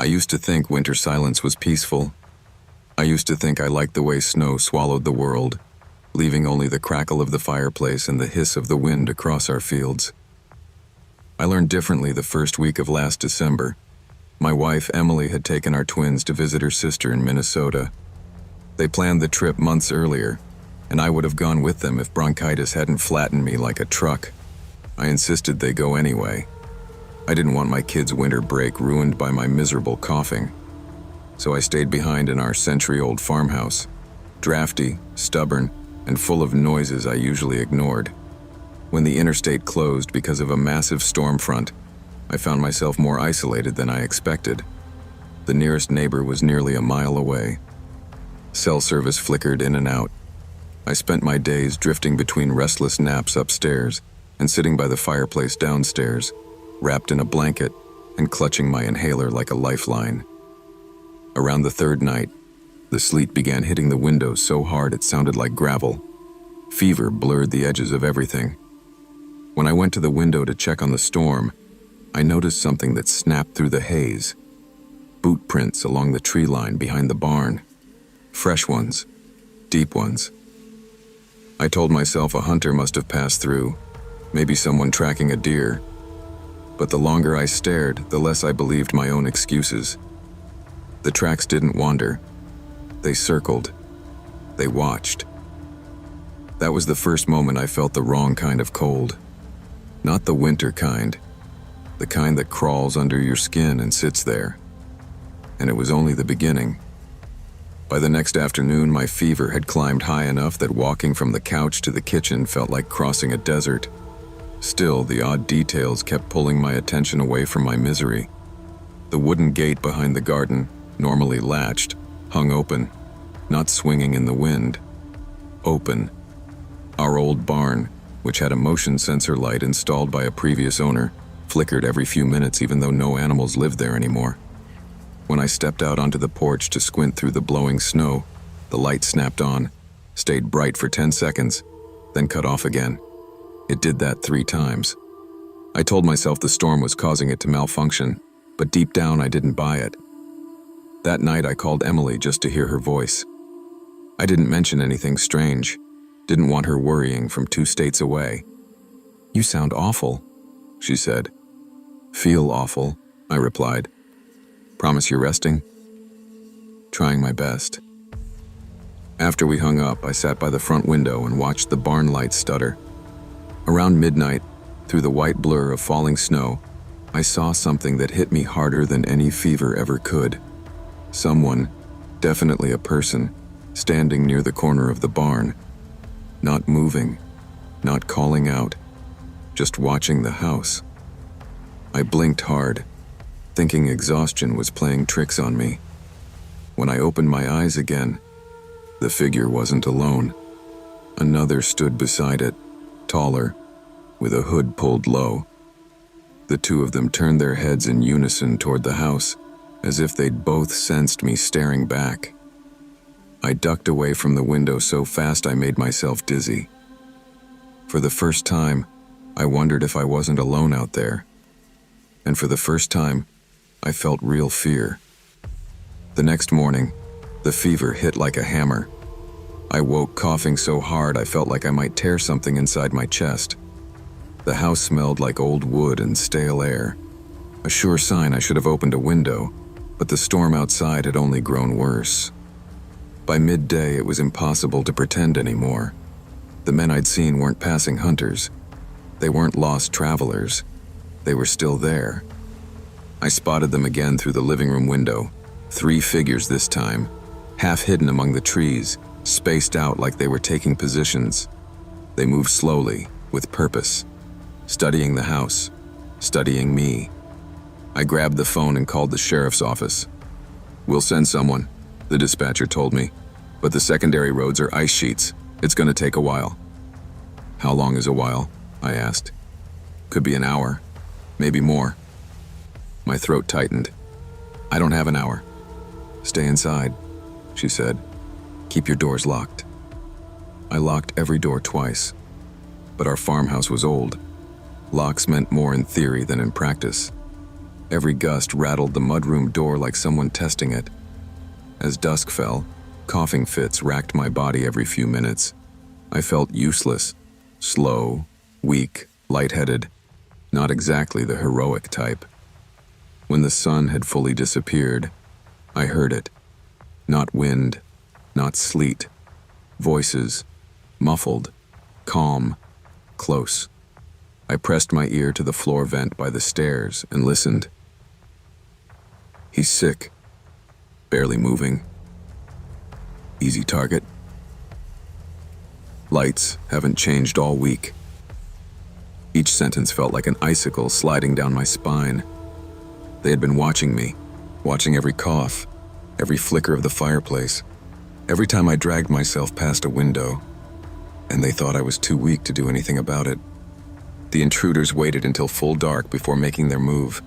I used to think winter silence was peaceful. I used to think I liked the way snow swallowed the world, leaving only the crackle of the fireplace and the hiss of the wind across our fields. I learned differently the first week of last December. My wife, Emily, had taken our twins to visit her sister in Minnesota. They planned the trip months earlier, and I would have gone with them if bronchitis hadn't flattened me like a truck. I insisted they go anyway. I didn't want my kids' winter break ruined by my miserable coughing. So I stayed behind in our century-old farmhouse, drafty, stubborn, and full of noises I usually ignored. When the interstate closed because of a massive storm front, I found myself more isolated than I expected. The nearest neighbor was nearly a mile away. Cell service flickered in and out. I spent my days drifting between restless naps upstairs and sitting by the fireplace downstairs, wrapped in a blanket and clutching my inhaler like a lifeline. Around the third night, the sleet began hitting the windows so hard it sounded like gravel. Fever blurred the edges of everything. When I went to the window to check on the storm, I noticed something that snapped through the haze. Boot prints along the tree line behind the barn. Fresh ones, deep ones. I told myself a hunter must have passed through, maybe someone tracking a deer. But the longer I stared, the less I believed my own excuses. The tracks didn't wander. They circled. They watched. That was the first moment I felt the wrong kind of cold. Not the winter kind. The kind that crawls under your skin and sits there. And it was only the beginning. By the next afternoon, my fever had climbed high enough that walking from the couch to the kitchen felt like crossing a desert. Still, the odd details kept pulling my attention away from my misery. The wooden gate behind the garden, normally latched, hung open, not swinging in the wind. Open. Our old barn, which had a motion sensor light installed by a previous owner, flickered every few minutes even though no animals lived there anymore. When I stepped out onto the porch to squint through the blowing snow, the light snapped on, stayed bright for 10 seconds, then cut off again. It did that 3 times. I told myself the storm was causing it to malfunction, but deep down I didn't buy it. That night I called Emily just to hear her voice. I didn't mention anything strange, didn't want her worrying from 2 states away. "You sound awful," she said. "Feel awful," I replied. "Promise you're resting?" "Trying my best." After we hung up, I sat by the front window and watched the barn lights stutter. Around midnight, through the white blur of falling snow, I saw something that hit me harder than any fever ever could. Someone, definitely a person, standing near the corner of the barn. Not moving, not calling out, just watching the house. I blinked hard, thinking exhaustion was playing tricks on me. When I opened my eyes again, the figure wasn't alone. Another stood beside it, taller, with a hood pulled low. The 2 of them turned their heads in unison toward the house, as if they'd both sensed me staring back. I ducked away from the window so fast I made myself dizzy. For the first time, I wondered if I wasn't alone out there. And for the first time, I felt real fear. The next morning, the fever hit like a hammer. I woke coughing so hard I felt like I might tear something inside my chest. The house smelled like old wood and stale air. A sure sign I should have opened a window, but the storm outside had only grown worse. By midday, it was impossible to pretend anymore. The men I'd seen weren't passing hunters. They weren't lost travelers. They were still there. I spotted them again through the living room window. 3 figures this time, half hidden among the trees, spaced out like they were taking positions. They moved slowly, with purpose, studying the house, studying me. I grabbed the phone and called the sheriff's office. "We'll send someone," the dispatcher told me, "but the secondary roads are ice sheets. It's going to take a while." "How long is a while?" I asked. "Could be an hour, maybe more." My throat tightened. "I don't have an hour." "Stay inside," she said. "Keep your doors locked." I locked every door twice, but our farmhouse was old. Locks meant more in theory than in practice. Every gust rattled the mudroom door like someone testing it. As dusk fell, coughing fits racked my body every few minutes. I felt useless, slow, weak, lightheaded, not exactly the heroic type. When the sun had fully disappeared, I heard it. Not wind, not sleet. Voices, muffled, calm, close. I pressed my ear to the floor vent by the stairs and listened. He's sick, barely moving. Easy target. Lights haven't changed all week. Each sentence felt like an icicle sliding down my spine. They had been watching me, watching every cough, every flicker of the fireplace, every time I dragged myself past a window, and they thought I was too weak to do anything about it. The intruders waited until full dark before making their move.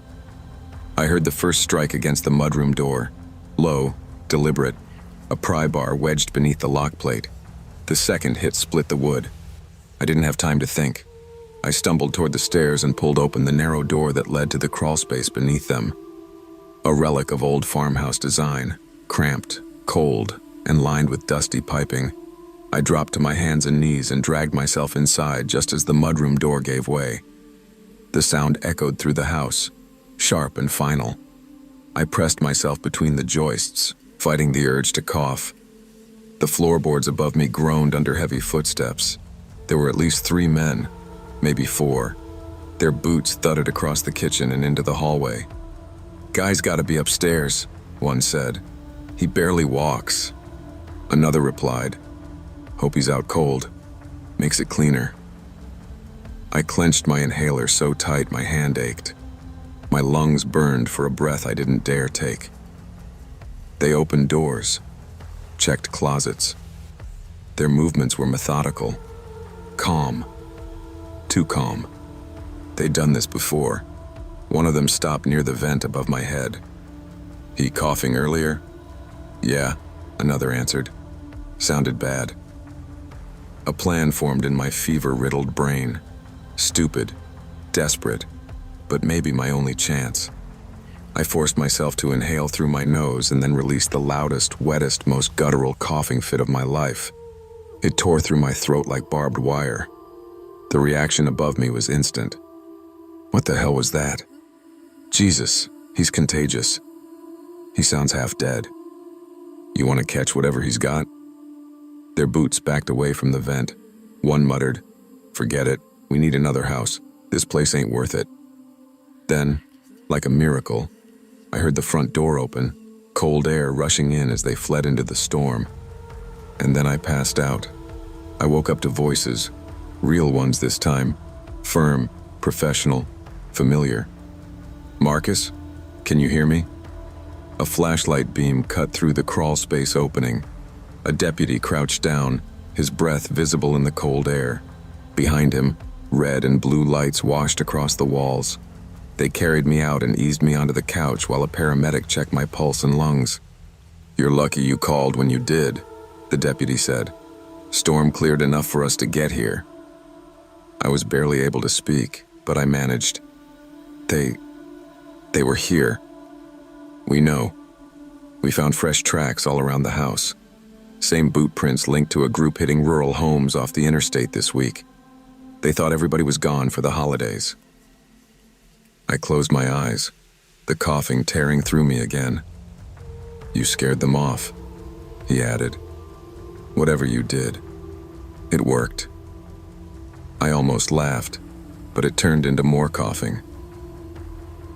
I heard the first strike against the mudroom door, low, deliberate, a pry bar wedged beneath the lock plate. The second hit split the wood. I didn't have time to think. I stumbled toward the stairs and pulled open the narrow door that led to the crawl space beneath them. A relic of old farmhouse design, cramped, cold, and lined with dusty piping. I dropped to my hands and knees and dragged myself inside just as the mudroom door gave way. The sound echoed through the house, sharp and final. I pressed myself between the joists, fighting the urge to cough. The floorboards above me groaned under heavy footsteps. There were at least 3 men, maybe 4. Their boots thudded across the kitchen and into the hallway. "Guy's gotta be upstairs," one said. "He barely walks." Another replied, "Hope he's out cold. Makes it cleaner." I clenched my inhaler so tight my hand ached. My lungs burned for a breath I didn't dare take. They opened doors, checked closets. Their movements were methodical, calm, too calm. They'd done this before. One of them stopped near the vent above my head. "He coughing earlier?" "Yeah," another answered. "Sounded bad." A plan formed in my fever-riddled brain. Stupid, desperate, but maybe my only chance. I forced myself to inhale through my nose and then released the loudest, wettest, most guttural coughing fit of my life. It tore through my throat like barbed wire. The reaction above me was instant. What the hell was that? Jesus, he's contagious. He sounds half dead. You want to catch whatever he's got? Their boots backed away from the vent. One muttered, "Forget it, we need another house. This place ain't worth it." Then, like a miracle, I heard the front door open, cold air rushing in as they fled into the storm. And then I passed out. I woke up to voices, real ones this time, firm, professional, familiar. "Marcus, can you hear me?" A flashlight beam cut through the crawl space opening. A deputy crouched down, his breath visible in the cold air. Behind him, red and blue lights washed across the walls. They carried me out and eased me onto the couch while a paramedic checked my pulse and lungs. "You're lucky you called when you did," the deputy said. "Storm cleared enough for us to get here." I was barely able to speak, but I managed. They were here. "We know. We found fresh tracks all around the house. Same boot prints linked to a group hitting rural homes off the interstate this week. They thought everybody was gone for the holidays." I closed my eyes, the coughing tearing through me again. "You scared them off," he added. "Whatever you did, it worked." I almost laughed, but it turned into more coughing.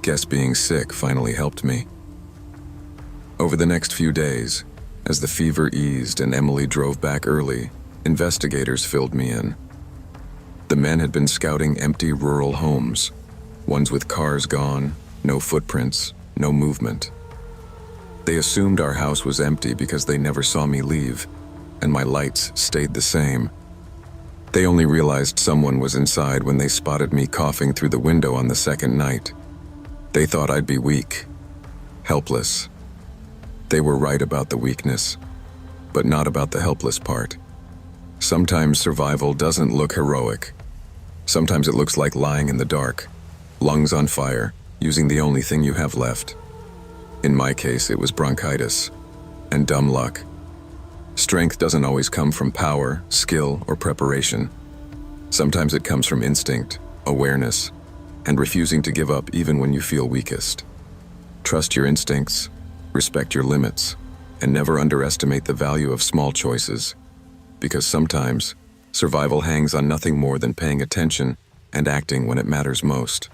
Guess being sick finally helped me. Over the next few days, as the fever eased and Emily drove back early, investigators filled me in. The men had been scouting empty rural homes, ones with cars gone, no footprints, no movement. They assumed our house was empty because they never saw me leave, and my lights stayed the same. They only realized someone was inside when they spotted me coughing through the window on the second night. They thought I'd be weak, helpless. They were right about the weakness, but not about the helpless part. Sometimes survival doesn't look heroic. Sometimes it looks like lying in the dark, lungs on fire, using the only thing you have left. In my case, it was bronchitis and dumb luck. Strength doesn't always come from power, skill, or preparation. Sometimes it comes from instinct, awareness, and refusing to give up even when you feel weakest. Trust your instincts, respect your limits, and never underestimate the value of small choices, because sometimes survival hangs on nothing more than paying attention and acting when it matters most.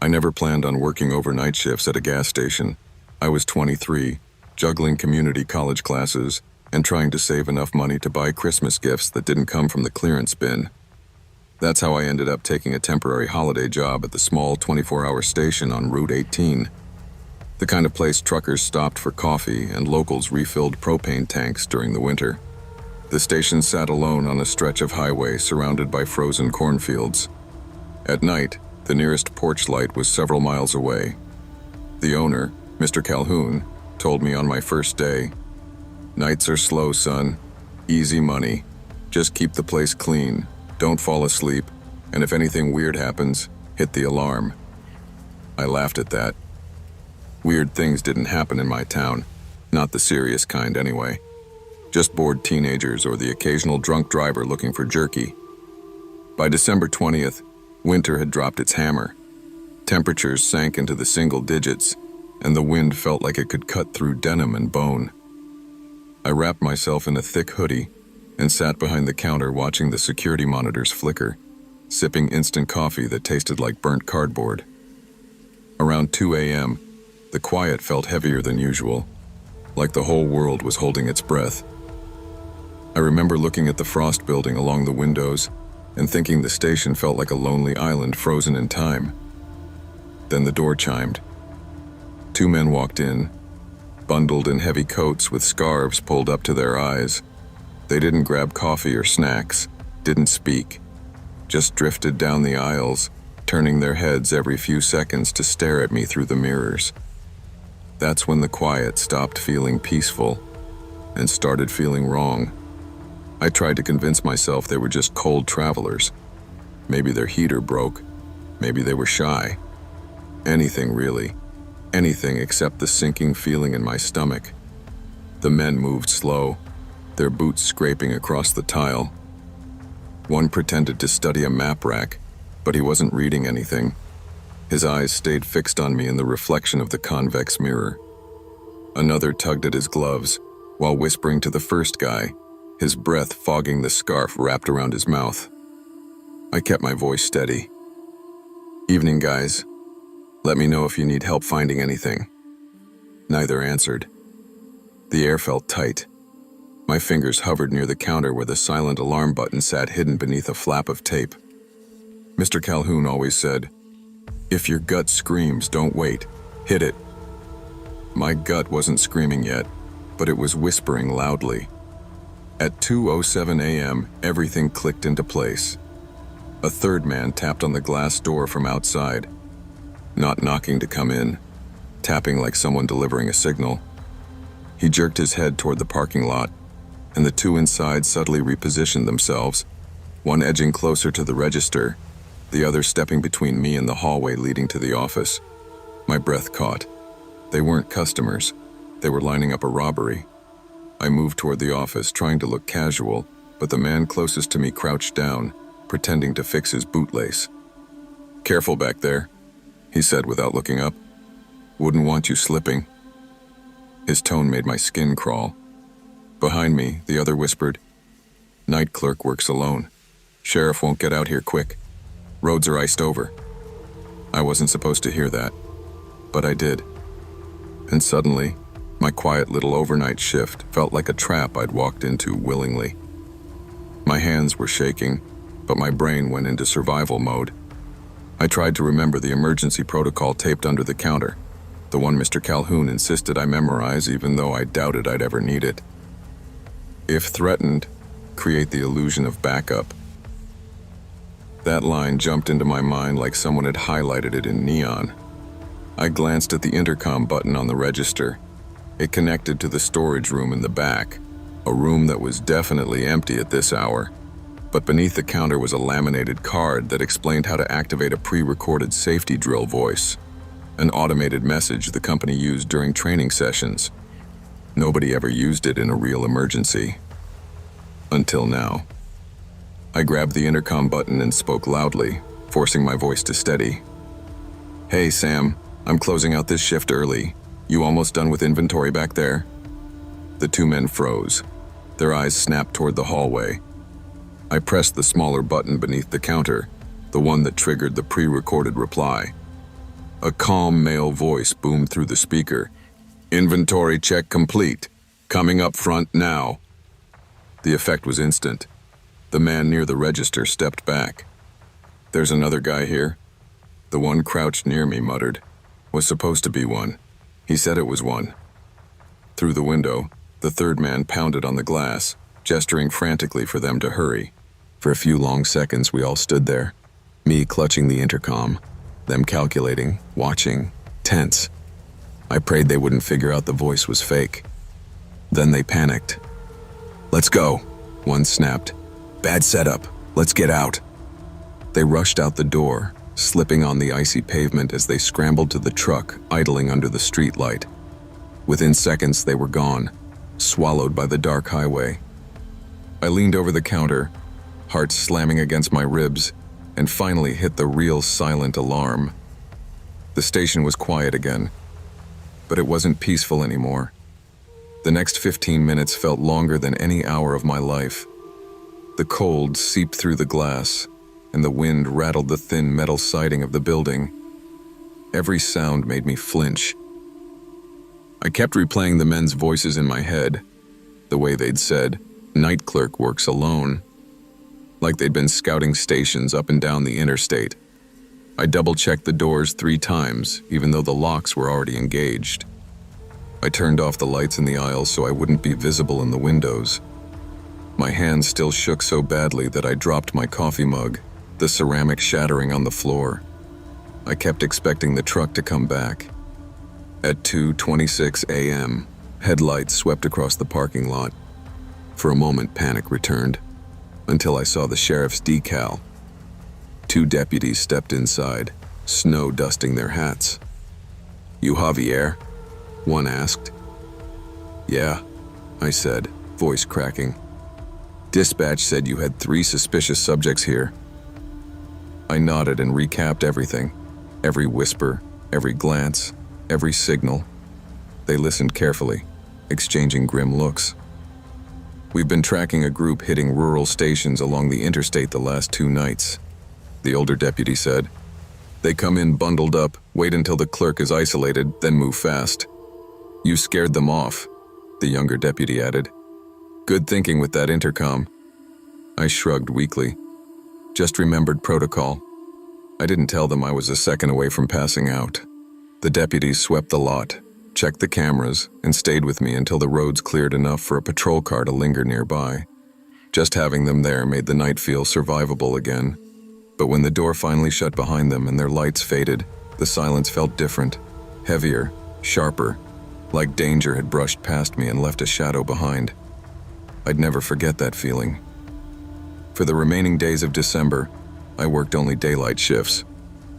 I never planned on working overnight shifts at a gas station. I was 23, juggling community college classes and trying to save enough money to buy Christmas gifts that didn't come from the clearance bin. That's how I ended up taking a temporary holiday job at the small 24-hour station on Route 18. The kind of place truckers stopped for coffee and locals refilled propane tanks during the winter. The station sat alone on a stretch of highway surrounded by frozen cornfields. At night, the nearest porch light was several miles away. The owner, Mr. Calhoun, told me on my first day, "Nights are slow, son. Easy money. Just keep the place clean. Don't fall asleep. And if anything weird happens, hit the alarm." I laughed at that. Weird things didn't happen in my town. Not the serious kind, anyway. Just bored teenagers or the occasional drunk driver looking for jerky. By December 20th, winter had dropped its hammer. Temperatures sank into the single digits, and the wind felt like it could cut through denim and bone. I wrapped myself in a thick hoodie and sat behind the counter watching the security monitors flicker, sipping instant coffee that tasted like burnt cardboard. Around 2 a.m., the quiet felt heavier than usual, like the whole world was holding its breath. I remember looking at the frost building along the windows and thinking the station felt like a lonely island frozen in time. Then the door chimed. 2 men walked in, bundled in heavy coats with scarves pulled up to their eyes. They didn't grab coffee or snacks, didn't speak, just drifted down the aisles, turning their heads every few seconds to stare at me through the mirrors. That's when the quiet stopped feeling peaceful and started feeling wrong. I tried to convince myself they were just cold travelers. Maybe their heater broke. Maybe they were shy. Anything, really. Anything except the sinking feeling in my stomach. The men moved slow, their boots scraping across the tile. One pretended to study a map rack, but he wasn't reading anything. His eyes stayed fixed on me in the reflection of the convex mirror. Another tugged at his gloves, while whispering to the first guy, his breath fogging the scarf wrapped around his mouth. I kept my voice steady. "Evening, guys. Let me know if you need help finding anything." Neither answered. The air felt tight. My fingers hovered near the counter where the silent alarm button sat hidden beneath a flap of tape. Mr. Calhoun always said, "If your gut screams, don't wait. Hit it." My gut wasn't screaming yet, but it was whispering loudly. At 2:07 a.m., everything clicked into place. A third man tapped on the glass door from outside, not knocking to come in, tapping like someone delivering a signal. He jerked his head toward the parking lot, and the two inside subtly repositioned themselves, one edging closer to the register, the other stepping between me and the hallway leading to the office. My breath caught. They weren't customers. They were lining up a robbery. I moved toward the office, trying to look casual, but the man closest to me crouched down, pretending to fix his bootlace. "Careful back there," he said without looking up. "Wouldn't want you slipping." His tone made my skin crawl. Behind me, the other whispered, "Night clerk works alone. Sheriff won't get out here quick. Roads are iced over." I wasn't supposed to hear that, but I did. And suddenly, my quiet little overnight shift felt like a trap I'd walked into willingly. My hands were shaking, but my brain went into survival mode. I tried to remember the emergency protocol taped under the counter, the one Mr. Calhoun insisted I memorize even though I doubted I'd ever need it. If threatened, create the illusion of backup. That line jumped into my mind like someone had highlighted it in neon. I glanced at the intercom button on the register. It connected to the storage room in the back, a room that was definitely empty at this hour. But beneath the counter was a laminated card that explained how to activate a pre-recorded safety drill voice, an automated message the company used during training sessions. Nobody ever used it in a real emergency. Until now. I grabbed the intercom button and spoke loudly, forcing my voice to steady. "Hey, Sam, I'm closing out this shift early. You almost done with inventory back there?" The two men froze. Their eyes snapped toward the hallway. I pressed the smaller button beneath the counter, the one that triggered the pre-recorded reply. A calm male voice boomed through the speaker. "Inventory check complete. Coming up front now." The effect was instant. The man near the register stepped back. "There's another guy here?" The one crouched near me muttered. "Was supposed to be one. He said it was one." Through the window, the third man pounded on the glass, gesturing frantically for them to hurry. For a few long seconds, we all stood there, me clutching the intercom, them calculating, watching, tense. I prayed they wouldn't figure out the voice was fake. Then they panicked. "Let's go," one snapped. "Bad setup. Let's get out." They rushed out the door, slipping on the icy pavement as they scrambled to the truck idling under the streetlight. Within seconds, they were gone, swallowed by the dark highway. I leaned over the counter, heart slamming against my ribs, and finally hit the real silent alarm. The station was quiet again, but it wasn't peaceful anymore. The next 15 minutes felt longer than any hour of my life. The cold seeped through the glass, and the wind rattled the thin metal siding of the building. Every sound made me flinch. I kept replaying the men's voices in my head, the way they'd said, "Night clerk works alone," like they'd been scouting stations up and down the interstate. I double-checked the doors 3 times, even though the locks were already engaged. I turned off the lights in the aisles so I wouldn't be visible in the windows. My hands still shook so badly that I dropped my coffee mug, the ceramic shattering on the floor. I kept expecting the truck to come back. At 2:26 a.m., headlights swept across the parking lot. For a moment, panic returned, until I saw the sheriff's decal. 2 deputies stepped inside, snow dusting their hats. "You Javier?" one asked. "Yeah," I said, voice cracking. "Dispatch said you had 3 suspicious subjects here." I nodded and recapped everything, every whisper, every glance, every signal. They listened carefully, exchanging grim looks. "We've been tracking a group hitting rural stations along the interstate the last 2 nights," the older deputy said. "They come in bundled up, wait until the clerk is isolated, then move fast." "You scared them off," the younger deputy added. "Good thinking with that intercom." I shrugged weakly. Just remembered protocol. I didn't tell them I was a second away from passing out. The deputies swept the lot, checked the cameras, and stayed with me until the roads cleared enough for a patrol car to linger nearby. Just having them there made the night feel survivable again. But when the door finally shut behind them and their lights faded, the silence felt different, heavier, sharper, like danger had brushed past me and left a shadow behind. I'd never forget that feeling. For the remaining days of December, I worked only daylight shifts.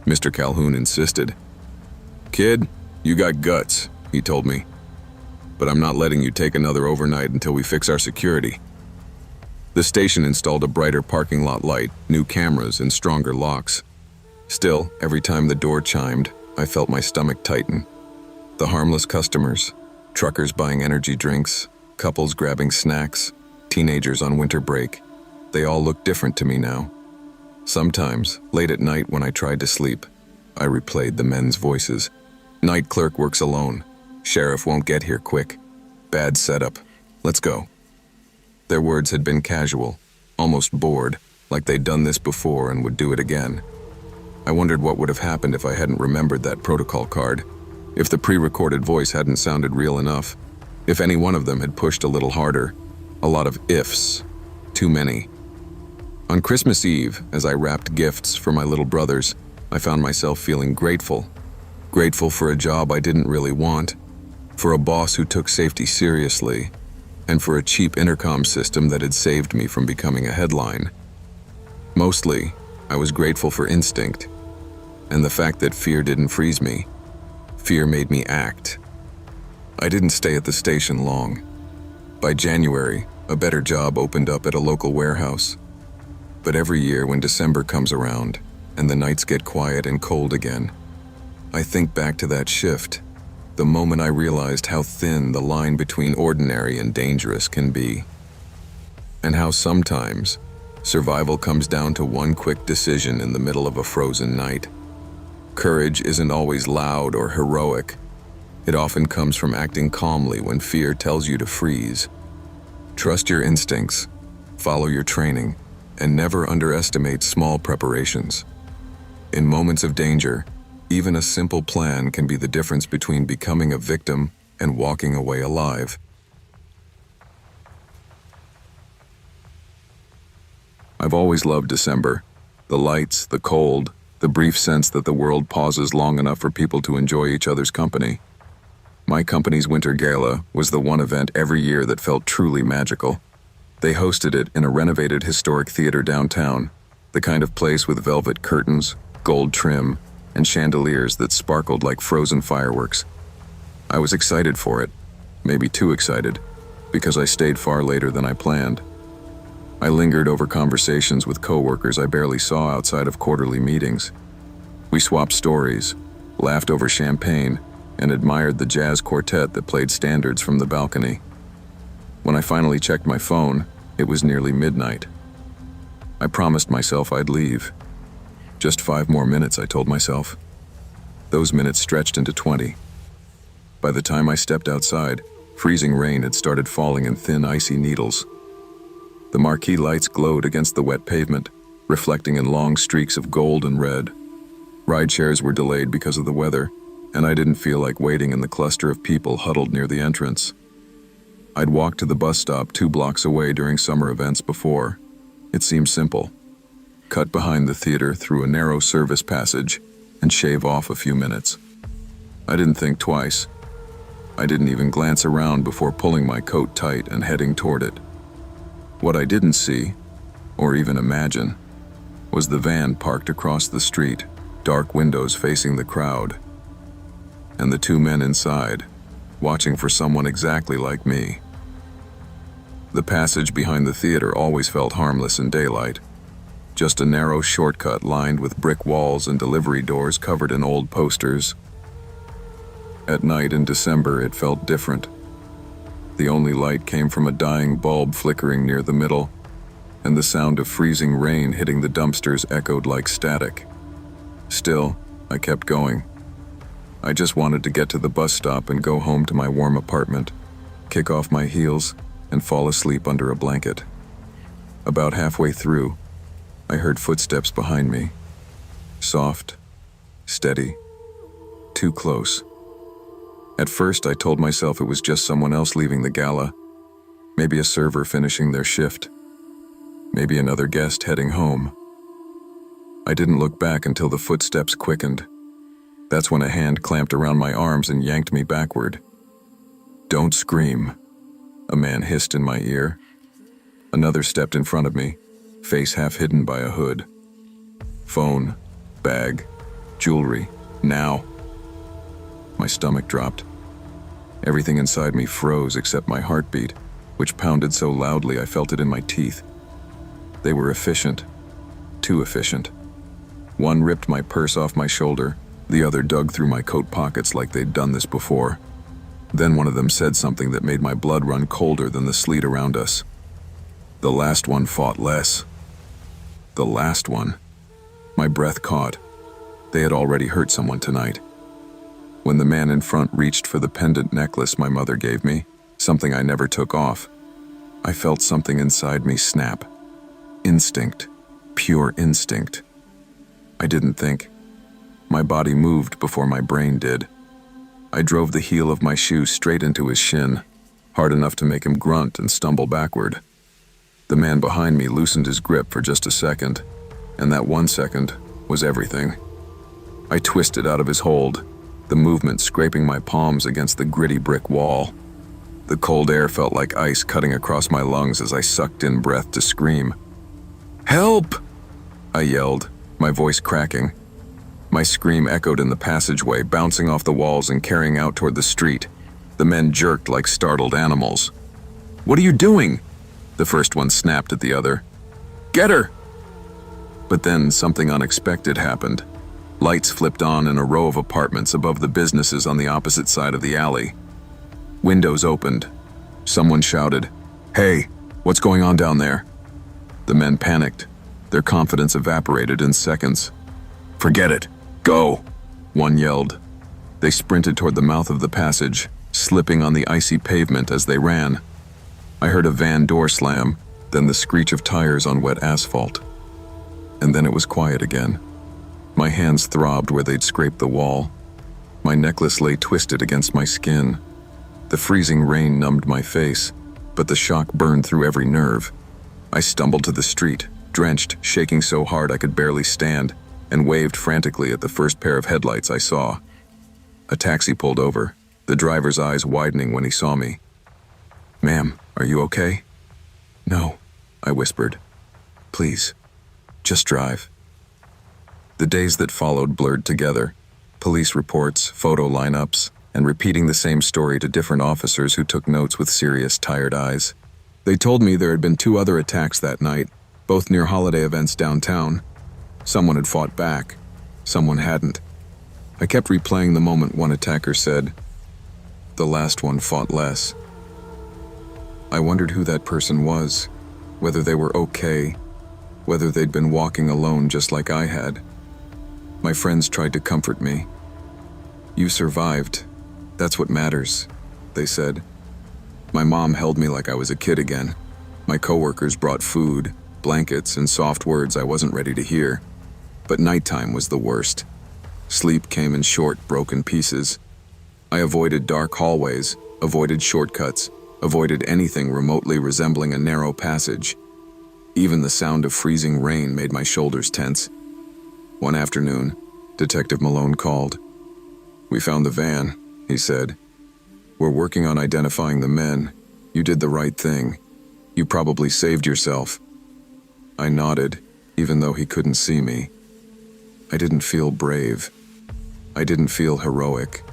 Mr. Calhoun insisted. "Kid, you got guts," he told me. "But I'm not letting you take another overnight until we fix our security." The station installed a brighter parking lot light, new cameras, and stronger locks. Still, every time the door chimed, I felt my stomach tighten. The harmless customers, truckers buying energy drinks, couples grabbing snacks, teenagers on winter break, they all looked different to me now. Sometimes, late at night when I tried to sleep, I replayed the men's voices. "Night clerk works alone. Sheriff won't get here quick. Bad setup. Let's go." Their words had been casual, almost bored, like they'd done this before and would do it again. I wondered what would have happened if I hadn't remembered that protocol card, if the pre-recorded voice hadn't sounded real enough, if any one of them had pushed a little harder. A lot of ifs. Too many. On Christmas Eve, as I wrapped gifts for my little brothers, I found myself feeling grateful. Grateful for a job I didn't really want, for a boss who took safety seriously, and for a cheap intercom system that had saved me from becoming a headline. Mostly, I was grateful for instinct, and the fact that fear didn't freeze me. Fear made me act. I didn't stay at the station long. By January, a better job opened up at a local warehouse. But every year when December comes around, and the nights get quiet and cold again, I think back to that shift, the moment I realized how thin the line between ordinary and dangerous can be. And how sometimes, survival comes down to one quick decision in the middle of a frozen night. Courage isn't always loud or heroic. It often comes from acting calmly when fear tells you to freeze. Trust your instincts, follow your training, and never underestimate small preparations. In moments of danger, even a simple plan can be the difference between becoming a victim and walking away alive. I've always loved December. The lights, the cold, the brief sense that the world pauses long enough for people to enjoy each other's company. My company's Winter Gala was the one event every year that felt truly magical. They hosted it in a renovated historic theater downtown, the kind of place with velvet curtains, gold trim, and chandeliers that sparkled like frozen fireworks. I was excited for it, maybe too excited, because I stayed far later than I planned. I lingered over conversations with coworkers I barely saw outside of quarterly meetings. We swapped stories, laughed over champagne, and admired the jazz quartet that played standards from the balcony. When I finally checked my phone, it was nearly midnight. I promised myself I'd leave. Just 5 more minutes, I told myself. Those minutes stretched into 20. By the time I stepped outside, freezing rain had started falling in thin, icy needles. The marquee lights glowed against the wet pavement, reflecting in long streaks of gold and red. Rideshares were delayed because of the weather, and I didn't feel like waiting in the cluster of people huddled near the entrance. I'd walked to the bus stop 2 blocks away during summer events before. It seemed simple. Cut behind the theater through a narrow service passage and shave off a few minutes. I didn't think twice. I didn't even glance around before pulling my coat tight and heading toward it. What I didn't see, or even imagine, was the van parked across the street, dark windows facing the crowd, and the 2 men inside, watching for someone exactly like me. The passage behind the theater always felt harmless in daylight, just a narrow shortcut lined with brick walls and delivery doors covered in old posters. At night in December, it felt different. The only light came from a dying bulb flickering near the middle, and the sound of freezing rain hitting the dumpsters echoed like static. Still, I kept going. I just wanted to get to the bus stop and go home to my warm apartment, kick off my heels, and fall asleep under a blanket. About halfway through, I heard footsteps behind me. Soft, steady, too close. At first, I told myself it was just someone else leaving the gala, maybe a server finishing their shift, maybe another guest heading home. I didn't look back until the footsteps quickened. That's when a hand clamped around my arms and yanked me backward. "Don't scream," a man hissed in my ear. Another stepped in front of me, face half hidden by a hood. Phone, bag, jewelry, now. My stomach dropped. Everything inside me froze except my heartbeat, which pounded so loudly I felt it in my teeth. They were efficient, too efficient. One ripped my purse off my shoulder, the other dug through my coat pockets like they'd done this before. Then one of them said something that made my blood run colder than the sleet around us. The last one fought less. The last one. My breath caught. They had already hurt someone tonight. When the man in front reached for the pendant necklace my mother gave me, something I never took off, I felt something inside me snap. Instinct. Pure instinct. I didn't think. My body moved before my brain did. I drove the heel of my shoe straight into his shin, hard enough to make him grunt and stumble backward. The man behind me loosened his grip for just a second, and that 1 second was everything. I twisted out of his hold, the movement scraping my palms against the gritty brick wall. The cold air felt like ice cutting across my lungs as I sucked in breath to scream. "Help!" I yelled, my voice cracking. My scream echoed in the passageway, bouncing off the walls and carrying out toward the street. The men jerked like startled animals. "What are you doing?" The first one snapped at the other. "Get her!" But then something unexpected happened. Lights flipped on in a row of apartments above the businesses on the opposite side of the alley. Windows opened. Someone shouted, "Hey, what's going on down there?" The men panicked. Their confidence evaporated in seconds. "Forget it. Go!" one yelled. They sprinted toward the mouth of the passage, slipping on the icy pavement as they ran. I heard a van door slam, then the screech of tires on wet asphalt. And then it was quiet again. My hands throbbed where they'd scraped the wall. My necklace lay twisted against my skin. The freezing rain numbed my face, but the shock burned through every nerve. I stumbled to the street, drenched, shaking so hard I could barely stand, and waved frantically at the first pair of headlights I saw. A taxi pulled over, the driver's eyes widening when he saw me. "Ma'am, are you okay?" "No," I whispered. "Please, just drive." The days that followed blurred together. Police reports, photo lineups, and repeating the same story to different officers who took notes with serious, tired eyes. They told me there had been 2 other attacks that night, both near holiday events downtown. Someone had fought back. Someone hadn't. I kept replaying the moment one attacker said, "The last one fought less." I wondered who that person was, whether they were okay, whether they'd been walking alone just like I had. My friends tried to comfort me. "You survived. That's what matters," they said. My mom held me like I was a kid again. My coworkers brought food, blankets, and soft words I wasn't ready to hear. But nighttime was the worst. Sleep came in short, broken pieces. I avoided dark hallways, avoided shortcuts, avoided anything remotely resembling a narrow passage. Even the sound of freezing rain made my shoulders tense. One afternoon, Detective Malone called. "We found the van," he said. "We're working on identifying the men. You did the right thing. You probably saved yourself." I nodded, even though he couldn't see me. I didn't feel brave. I didn't feel heroic.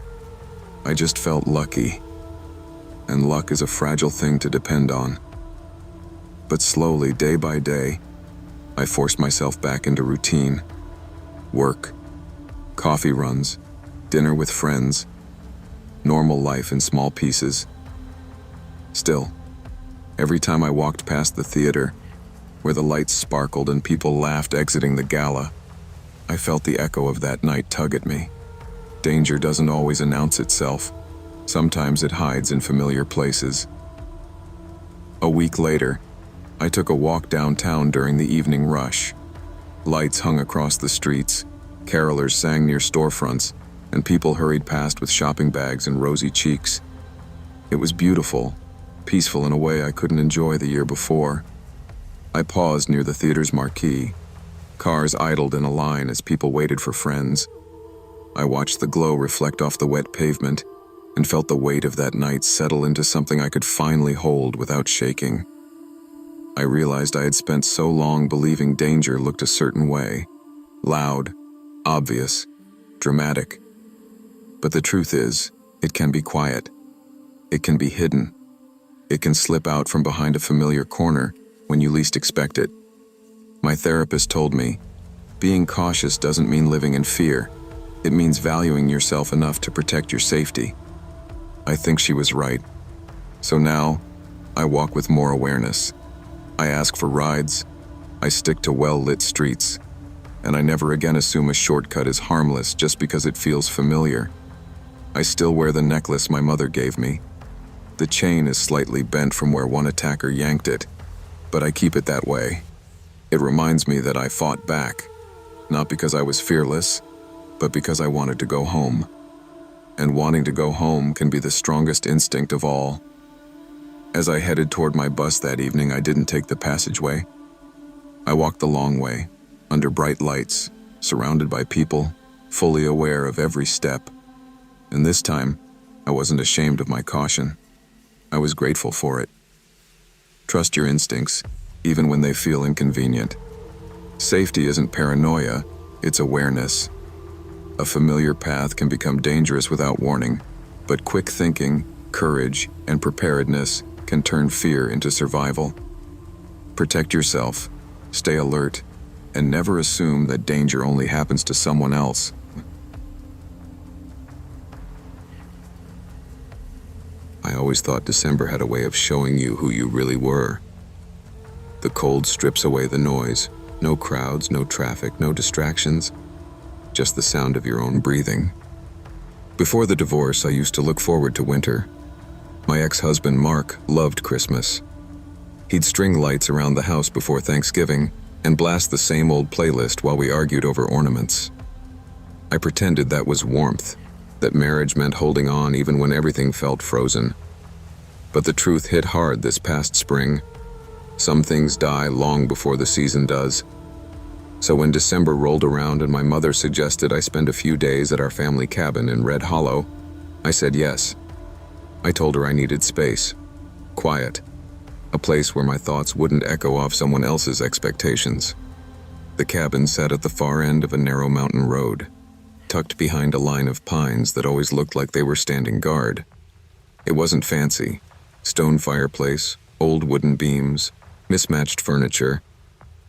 I just felt lucky. And luck is a fragile thing to depend on. But slowly, day by day, I forced myself back into routine. Work, coffee runs, dinner with friends, normal life in small pieces. Still, every time I walked past the theater, where the lights sparkled and people laughed exiting the gala, I felt the echo of that night tug at me. Danger doesn't always announce itself. Sometimes it hides in familiar places. A week later, I took a walk downtown during the evening rush. Lights hung across the streets, carolers sang near storefronts, and people hurried past with shopping bags and rosy cheeks. It was beautiful, peaceful in a way I couldn't enjoy the year before. I paused near the theater's marquee. Cars idled in a line as people waited for friends. I watched the glow reflect off the wet pavement and felt the weight of that night settle into something I could finally hold without shaking. I realized I had spent so long believing danger looked a certain way. Loud, obvious, dramatic. But the truth is, it can be quiet. It can be hidden. It can slip out from behind a familiar corner when you least expect it. My therapist told me, being cautious doesn't mean living in fear. It means valuing yourself enough to protect your safety. I think she was right. So now, I walk with more awareness. I ask for rides. I stick to well-lit streets. And I never again assume a shortcut is harmless just because it feels familiar. I still wear the necklace my mother gave me. The chain is slightly bent from where one attacker yanked it, but I keep it that way. It reminds me that I fought back, not because I was fearless, but because I wanted to go home. And wanting to go home can be the strongest instinct of all. As I headed toward my bus that evening, I didn't take the passageway. I walked the long way, under bright lights, surrounded by people, fully aware of every step. And this time, I wasn't ashamed of my caution. I was grateful for it. Trust your instincts, even when they feel inconvenient. Safety isn't paranoia, it's awareness. A familiar path can become dangerous without warning, but quick thinking, courage, and preparedness can turn fear into survival. Protect yourself, stay alert, and never assume that danger only happens to someone else. I always thought December had a way of showing you who you really were. The cold strips away the noise. No crowds, no traffic, no distractions. Just the sound of your own breathing. Before the divorce, I used to look forward to winter. My ex-husband, Mark, loved Christmas. He'd string lights around the house before Thanksgiving and blast the same old playlist while we argued over ornaments. I pretended that was warmth, that marriage meant holding on even when everything felt frozen. But the truth hit hard this past spring. Some things die long before the season does. So when December rolled around and my mother suggested I spend a few days at our family cabin in Red Hollow, I said yes. I told her I needed space, quiet, a place where my thoughts wouldn't echo off someone else's expectations. The cabin sat at the far end of a narrow mountain road, tucked behind a line of pines that always looked like they were standing guard. It wasn't fancy. Stone fireplace, old wooden beams, mismatched furniture,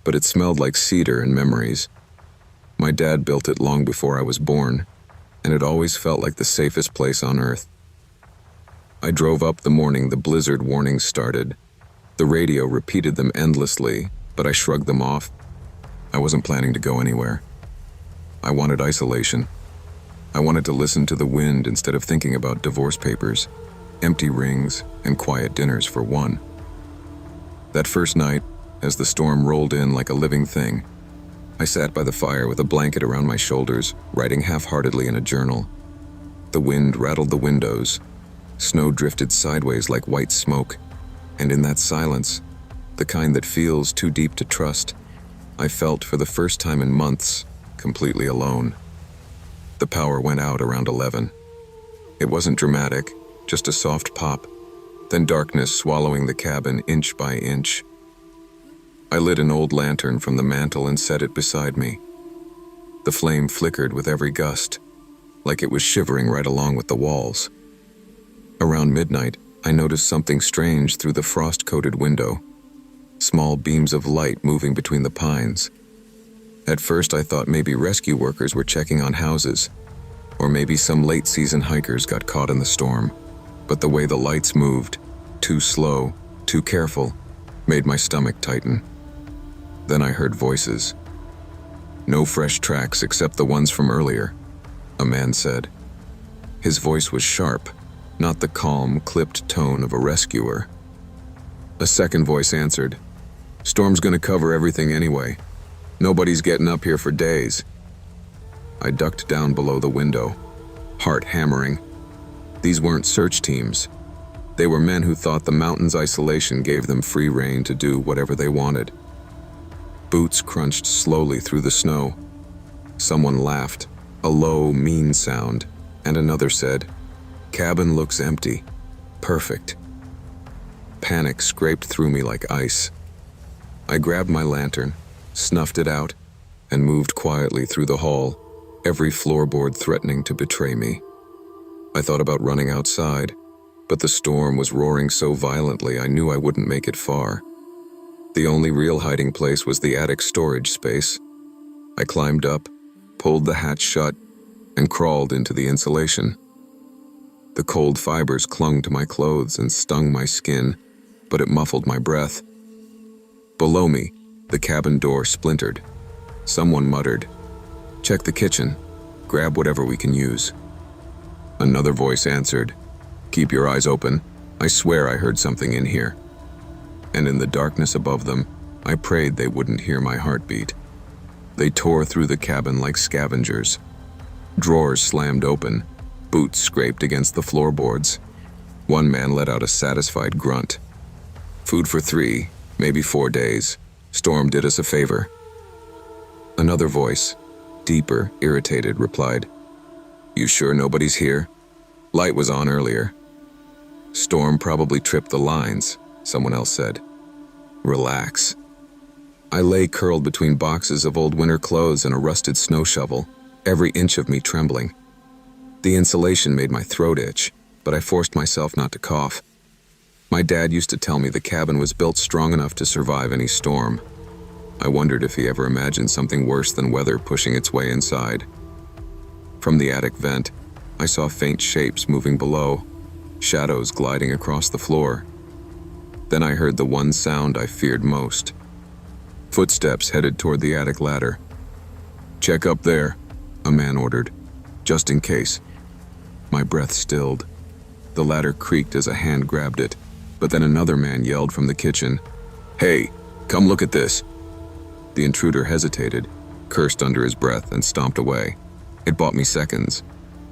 but it smelled like cedar and memories. My dad built it long before I was born, and it always felt like the safest place on earth. I drove up the morning the blizzard warnings started. The radio repeated them endlessly, but I shrugged them off. I wasn't planning to go anywhere. I wanted isolation. I wanted to listen to the wind instead of thinking about divorce papers, empty rings, and quiet dinners for one. That first night, as the storm rolled in like a living thing, I sat by the fire with a blanket around my shoulders, writing half-heartedly in a journal. The wind rattled the windows. Snow drifted sideways like white smoke, and in that silence, the kind that feels too deep to trust, I felt for the first time in months, completely alone. The power went out around 11. It wasn't dramatic, just a soft pop, then darkness swallowing the cabin inch by inch. I lit an old lantern from the mantel and set it beside me. The flame flickered with every gust, like it was shivering right along with the walls. Around midnight, I noticed something strange through the frost-coated window. Small beams of light moving between the pines. At first I thought maybe rescue workers were checking on houses, or maybe some late-season hikers got caught in the storm. But the way the lights moved, too slow, too careful, made my stomach tighten. Then I heard voices. No fresh tracks except the ones from earlier, a man said. His voice was sharp, not the calm, clipped tone of a rescuer. A second voice answered, "Storm's gonna cover everything anyway. Nobody's getting up here for days." I ducked down below the window, heart hammering. These weren't search teams. They were men who thought the mountain's isolation gave them free rein to do whatever they wanted. Boots crunched slowly through the snow. Someone laughed, a low, mean sound, and another said, "Cabin looks empty. Perfect." Panic scraped through me like ice. I grabbed my lantern, snuffed it out, and moved quietly through the hall, every floorboard threatening to betray me. I thought about running outside, but the storm was roaring so violently I knew I wouldn't make it far. The only real hiding place was the attic storage space. I climbed up, pulled the hatch shut, and crawled into the insulation. The cold fibers clung to my clothes and stung my skin, but it muffled my breath. Below me, the cabin door splintered. Someone muttered, "Check the kitchen. Grab whatever we can use." Another voice answered, "Keep your eyes open. I swear I heard something in here." And in the darkness above them, I prayed they wouldn't hear my heartbeat. They tore through the cabin like scavengers. Drawers slammed open, boots scraped against the floorboards. One man let out a satisfied grunt. "Food for 3, maybe 4 days. Storm did us a favor." Another voice, deeper, irritated, replied, "You sure nobody's here? Light was on earlier." "Storm probably tripped the lines," someone else said. "Relax." I lay curled between boxes of old winter clothes and a rusted snow shovel, every inch of me trembling. The insulation made my throat itch, but I forced myself not to cough. My dad used to tell me the cabin was built strong enough to survive any storm. I wondered if he ever imagined something worse than weather pushing its way inside. From the attic vent, I saw faint shapes moving below, shadows gliding across the floor. Then I heard the one sound I feared most. Footsteps headed toward the attic ladder. "Check up there," a man ordered, "just in case." My breath stilled. The ladder creaked as a hand grabbed it, but then another man yelled from the kitchen, "Hey, come look at this." The intruder hesitated, cursed under his breath, and stomped away. It bought me seconds,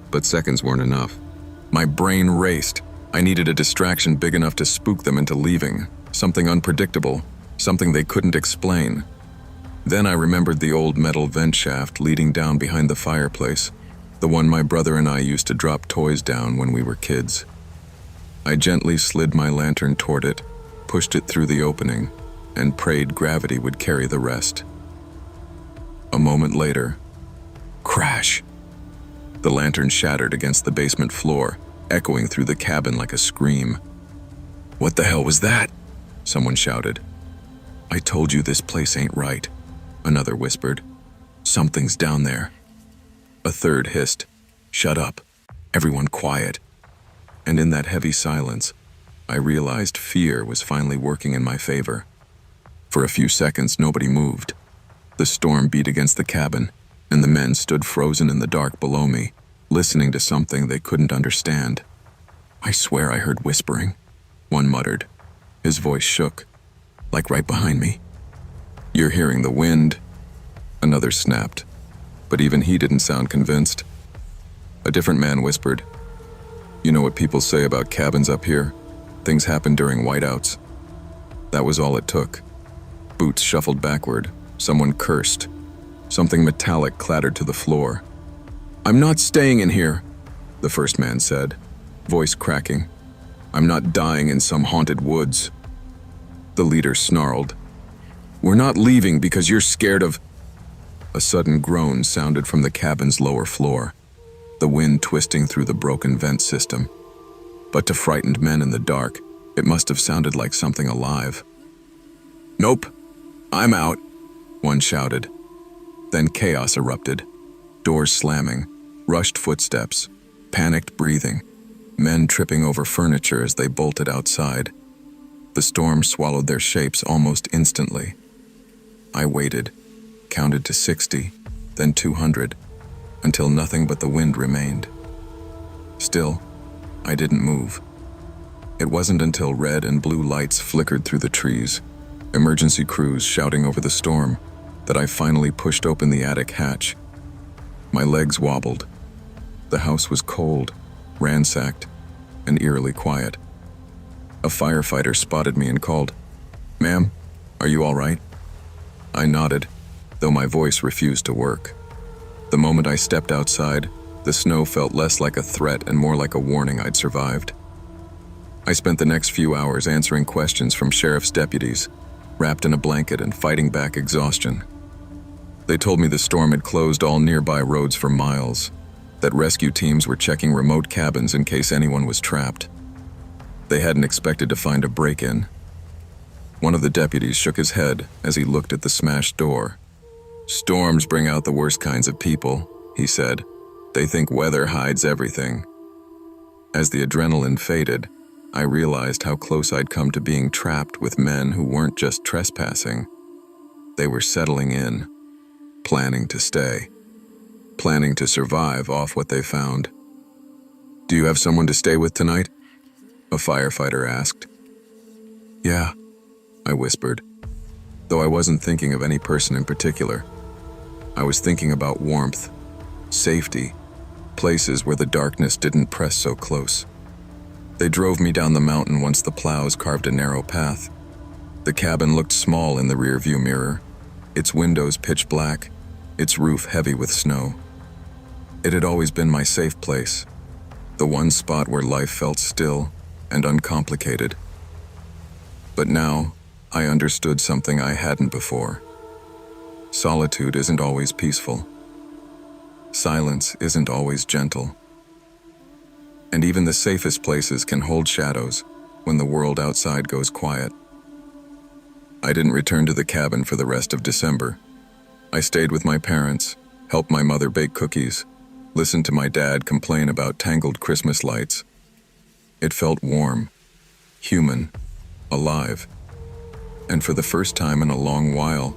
but seconds weren't enough. My brain raced. I needed a distraction big enough to spook them into leaving, something unpredictable, something they couldn't explain. Then I remembered the old metal vent shaft leading down behind the fireplace, the one my brother and I used to drop toys down when we were kids. I gently slid my lantern toward it, pushed it through the opening, and prayed gravity would carry the rest. A moment later, crash! The lantern shattered against the basement floor, echoing through the cabin like a scream. "What the hell was that?" someone shouted. "I told you this place ain't right," another whispered. "Something's down there." A third hissed, "Shut up. Everyone quiet." And in that heavy silence, I realized fear was finally working in my favor. For a few seconds, nobody moved. The storm beat against the cabin, and the men stood frozen in the dark below me, listening to something they couldn't understand. "I swear I heard whispering," one muttered. His voice shook, like right behind me. "You're hearing the wind," another snapped, but even he didn't sound convinced. A different man whispered, "You know what people say about cabins up here? Things happen during whiteouts." That was all it took. Boots shuffled backward. Someone cursed. Something metallic clattered to the floor. "I'm not staying in here," the first man said, voice cracking. "I'm not dying in some haunted woods." The leader snarled, "We're not leaving because you're scared of—" A sudden groan sounded from the cabin's lower floor, the wind twisting through the broken vent system. But to frightened men in the dark, it must have sounded like something alive. "Nope, I'm out," one shouted. Then chaos erupted. Doors slamming, rushed footsteps, panicked breathing, men tripping over furniture as they bolted outside. The storm swallowed their shapes almost instantly. I waited, counted to 60, then 200, until nothing but the wind remained. Still, I didn't move. It wasn't until red and blue lights flickered through the trees, emergency crews shouting over the storm, that I finally pushed open the attic hatch. My legs wobbled. The house was cold, ransacked, and eerily quiet. A firefighter spotted me and called, "Ma'am, are you all right?" I nodded, though my voice refused to work. The moment I stepped outside, the snow felt less like a threat and more like a warning I'd survived. I spent the next few hours answering questions from sheriff's deputies, wrapped in a blanket and fighting back exhaustion. They told me the storm had closed all nearby roads for miles, that rescue teams were checking remote cabins in case anyone was trapped. They hadn't expected to find a break-in. One of the deputies shook his head as he looked at the smashed door. "Storms bring out the worst kinds of people," he said. "They think weather hides everything." As the adrenaline faded, I realized how close I'd come to being trapped with men who weren't just trespassing. They were settling in, planning to stay, planning to survive off what they found. "Do you have someone to stay with tonight?" a firefighter asked. "Yeah," I whispered, though I wasn't thinking of any person in particular. I was thinking about warmth, safety, places where the darkness didn't press so close. They drove me down the mountain once the plows carved a narrow path. The cabin looked small in the rearview mirror, its windows pitch black, its roof heavy with snow. It had always been my safe place, the one spot where life felt still and uncomplicated. But now, I understood something I hadn't before. Solitude isn't always peaceful. Silence isn't always gentle. And even the safest places can hold shadows when the world outside goes quiet. I didn't return to the cabin for the rest of December. I stayed with my parents, helped my mother bake cookies, listened to my dad complain about tangled Christmas lights. It felt warm, human, alive. And for the first time in a long while,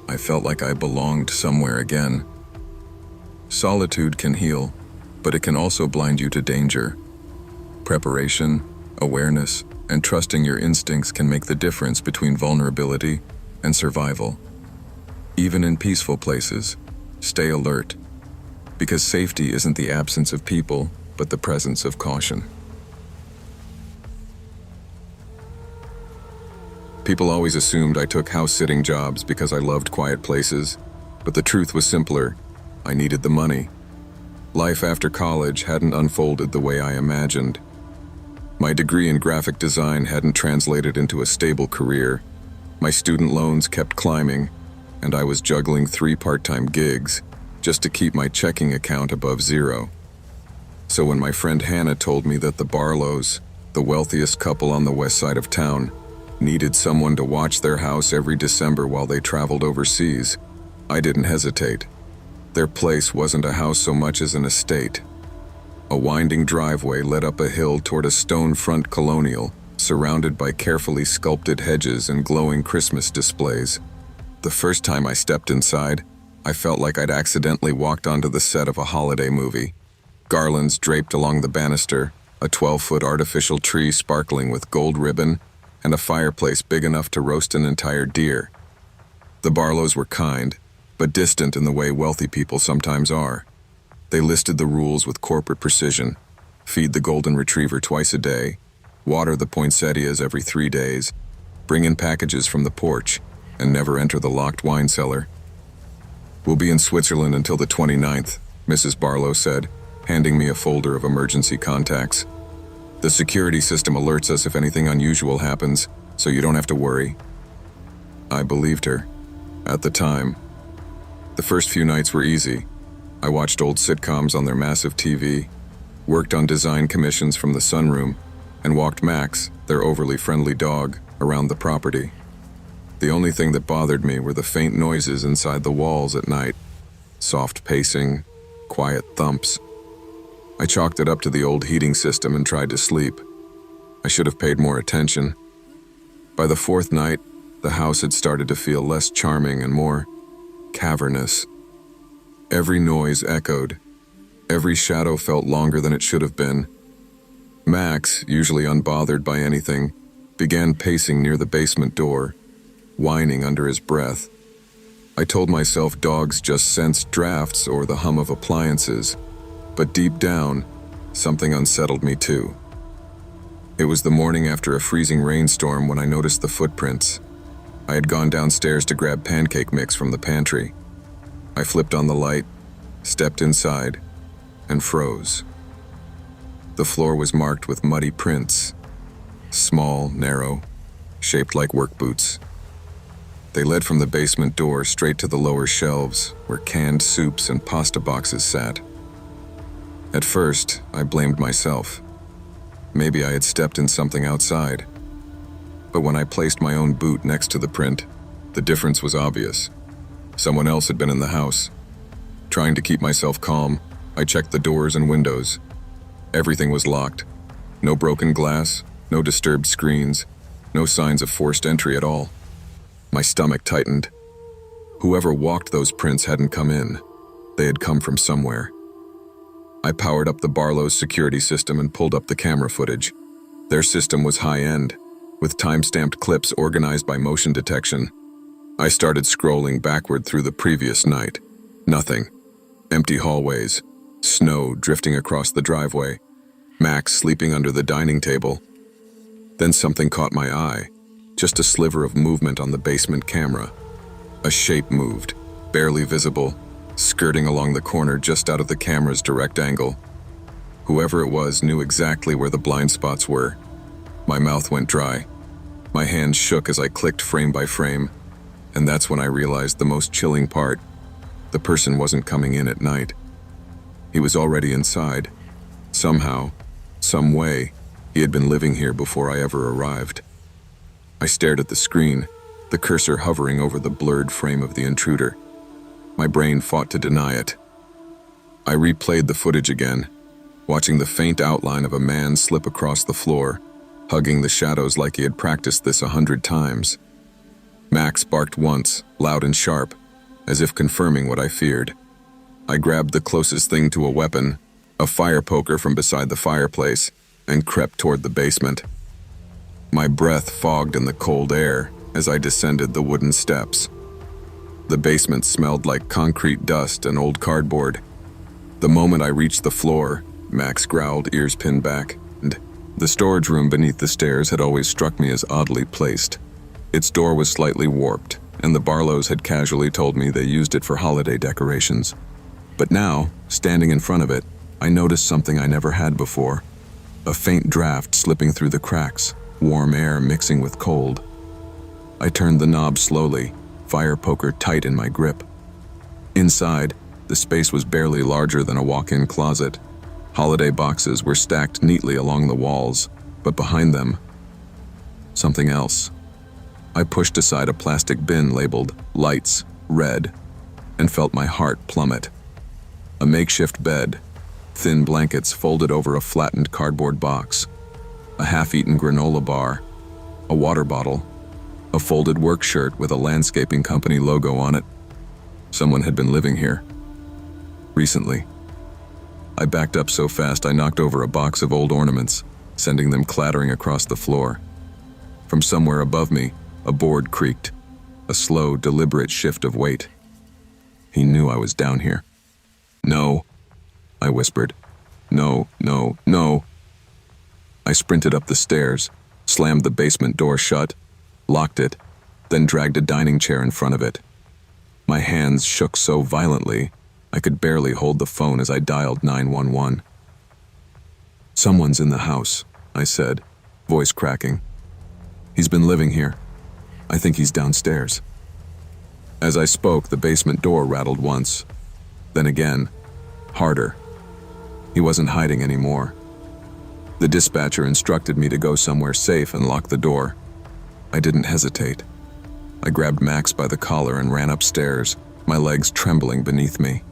I felt like I belonged somewhere again. Solitude can heal, but it can also blind you to danger. Preparation, awareness, and trusting your instincts can make the difference between vulnerability and survival. Even in peaceful places, stay alert, because safety isn't the absence of people, but the presence of caution. People always assumed I took house-sitting jobs because I loved quiet places, but the truth was simpler. I needed the money. Life after college hadn't unfolded the way I imagined. My degree in graphic design hadn't translated into a stable career. My student loans kept climbing, and I was juggling 3 part-time gigs just to keep my checking account above zero. So when my friend Hannah told me that the Barlows, the wealthiest couple on the west side of town, needed someone to watch their house every December while they traveled overseas, I didn't hesitate. Their place wasn't a house so much as an estate. A winding driveway led up a hill toward a stone front colonial, surrounded by carefully sculpted hedges and glowing Christmas displays. The first time I stepped inside, I felt like I'd accidentally walked onto the set of a holiday movie. Garlands draped along the banister, a 12-foot artificial tree sparkling with gold ribbon, and a fireplace big enough to roast an entire deer. The Barlows were kind, but distant in the way wealthy people sometimes are. They listed the rules with corporate precision: feed the golden retriever twice a day, water the poinsettias every 3 days, bring in packages from the porch, and never enter the locked wine cellar. "We'll be in Switzerland until the 29th, Mrs. Barlow said, handing me a folder of emergency contacts. "The security system alerts us if anything unusual happens, so you don't have to worry." I believed her. At the time. The first few nights were easy. I watched old sitcoms on their massive TV, worked on design commissions from the sunroom, and walked Max, their overly friendly dog, around the property. The only thing that bothered me were the faint noises inside the walls at night. Soft pacing, quiet thumps. I chalked it up to the old heating system and tried to sleep. I should have paid more attention. By the 4th night, the house had started to feel less charming and more cavernous. Every noise echoed. Every shadow felt longer than it should have been. Max, usually unbothered by anything, began pacing near the basement door, whining under his breath. I told myself dogs just sensed drafts or the hum of appliances, but deep down, something unsettled me too. It was the morning after a freezing rainstorm when I noticed the footprints. I had gone downstairs to grab pancake mix from the pantry. I flipped on the light, stepped inside, and froze. The floor was marked with muddy prints, small, narrow, shaped like work boots. They led from the basement door straight to the lower shelves where canned soups and pasta boxes sat. At first, I blamed myself. Maybe I had stepped in something outside. But when I placed my own boot next to the print, the difference was obvious. Someone else had been in the house. Trying to keep myself calm, I checked the doors and windows. Everything was locked. No broken glass, no disturbed screens, no signs of forced entry at all. My stomach tightened. Whoever walked those prints hadn't come in. They had come from somewhere. I powered up the Barlow's security system and pulled up the camera footage. Their system was high-end, with time-stamped clips organized by motion detection. I started scrolling backward through the previous night. Nothing. Empty hallways, snow drifting across the driveway, Max sleeping under the dining table. Then something caught my eye, just a sliver of movement on the basement camera. A shape moved, barely visible, skirting along the corner just out of the camera's direct angle. Whoever it was knew exactly where the blind spots were. My mouth went dry. My hands shook as I clicked frame by frame. And that's when I realized the most chilling part. The person wasn't coming in at night. He was already inside. Somehow, some way, he had been living here before I ever arrived. I stared at the screen, the cursor hovering over the blurred frame of the intruder. My brain fought to deny it. I replayed the footage again, watching the faint outline of a man slip across the floor, hugging the shadows like he had practiced this 100 times. Max barked once, loud and sharp, as if confirming what I feared. I grabbed the closest thing to a weapon, a fire poker from beside the fireplace, and crept toward the basement. My breath fogged in the cold air as I descended the wooden steps. The basement smelled like concrete dust and old cardboard. The moment I reached the floor, Max growled, ears pinned back, and the storage room beneath the stairs had always struck me as oddly placed. Its door was slightly warped, and the Barlows had casually told me they used it for holiday decorations. But now, standing in front of it, I noticed something I never had before. A faint draft slipping through the cracks, warm air mixing with cold. I turned the knob slowly, fire poker tight in my grip. Inside, the space was barely larger than a walk-in closet. Holiday boxes were stacked neatly along the walls, but behind them, something else. I pushed aside a plastic bin labeled "Lights, Red," and felt my heart plummet. A makeshift bed, thin blankets folded over a flattened cardboard box, a half-eaten granola bar, a water bottle, a folded work shirt with a landscaping company logo on it. Someone had been living here. Recently. I backed up so fast I knocked over a box of old ornaments, sending them clattering across the floor. From somewhere above me, a board creaked, a slow, deliberate shift of weight. He knew I was down here. "No," I whispered. "No, no, no." I sprinted up the stairs, slammed the basement door shut, locked it, then dragged a dining chair in front of it. My hands shook so violently, I could barely hold the phone as I dialed 911. "Someone's in the house," I said, voice cracking. "He's been living here. I think he's downstairs." As I spoke, the basement door rattled once, then again, harder. He wasn't hiding anymore. The dispatcher instructed me to go somewhere safe and lock the door. I didn't hesitate. I grabbed Max by the collar and ran upstairs, my legs trembling beneath me.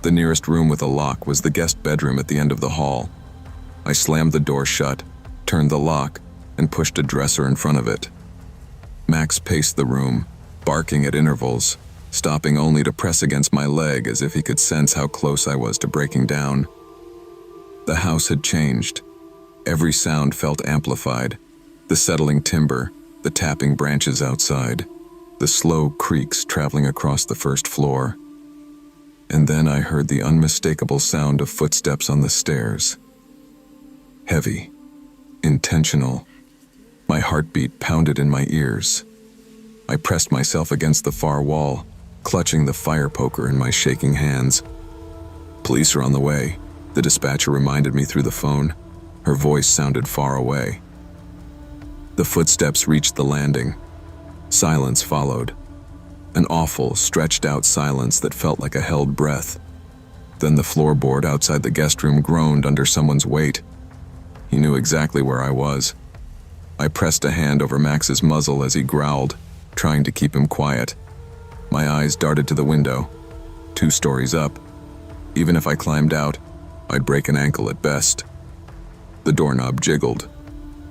The nearest room with a lock was the guest bedroom at the end of the hall. I slammed the door shut, turned the lock, and pushed a dresser in front of it. Max paced the room, barking at intervals, stopping only to press against my leg as if he could sense how close I was to breaking down. The house had changed. Every sound felt amplified. The settling timber, the tapping branches outside, the slow creaks traveling across the first floor. And then I heard the unmistakable sound of footsteps on the stairs. Heavy, intentional. My heartbeat pounded in my ears. I pressed myself against the far wall, clutching the fire poker in my shaking hands. "Police are on the way," the dispatcher reminded me through the phone. Her voice sounded far away. The footsteps reached the landing. Silence followed. An awful, stretched-out silence that felt like a held breath. Then the floorboard outside the guest room groaned under someone's weight. He knew exactly where I was. I pressed a hand over Max's muzzle as he growled, trying to keep him quiet. My eyes darted to the window, 2 stories up. Even if I climbed out, I'd break an ankle at best. The doorknob jiggled.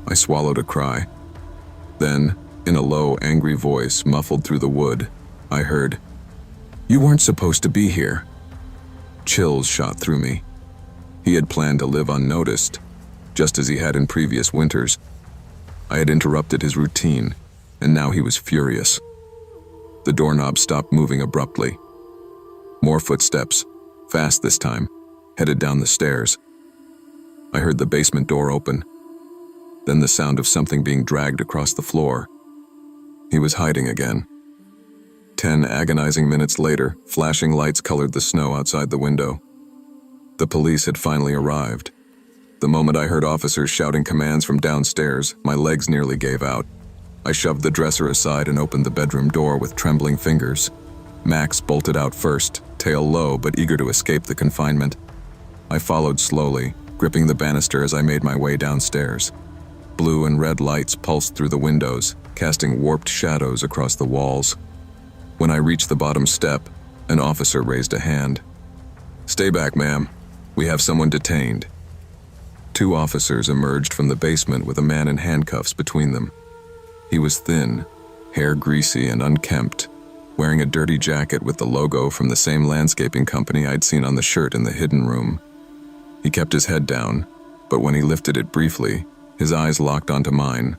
I swallowed a cry. Then, in a low, angry voice muffled through the wood, I heard, "You weren't supposed to be here." Chills shot through me. He had planned to live unnoticed, just as he had in previous winters. I had interrupted his routine, and now he was furious. The doorknob stopped moving abruptly. More footsteps, fast this time, headed down the stairs. I heard the basement door open, then the sound of something being dragged across the floor. He was hiding again. 10 agonizing minutes later, flashing lights colored the snow outside the window. The police had finally arrived. The moment I heard officers shouting commands from downstairs, my legs nearly gave out. I shoved the dresser aside and opened the bedroom door with trembling fingers. Max bolted out first, tail low but eager to escape the confinement. I followed slowly, gripping the banister as I made my way downstairs. Blue and red lights pulsed through the windows, casting warped shadows across the walls. When I reached the bottom step, an officer raised a hand. "Stay back, ma'am. We have someone detained." 2 officers emerged from the basement with a man in handcuffs between them. He was thin, hair greasy and unkempt, wearing a dirty jacket with the logo from the same landscaping company I'd seen on the shirt in the hidden room. He kept his head down, but when he lifted it briefly, his eyes locked onto mine,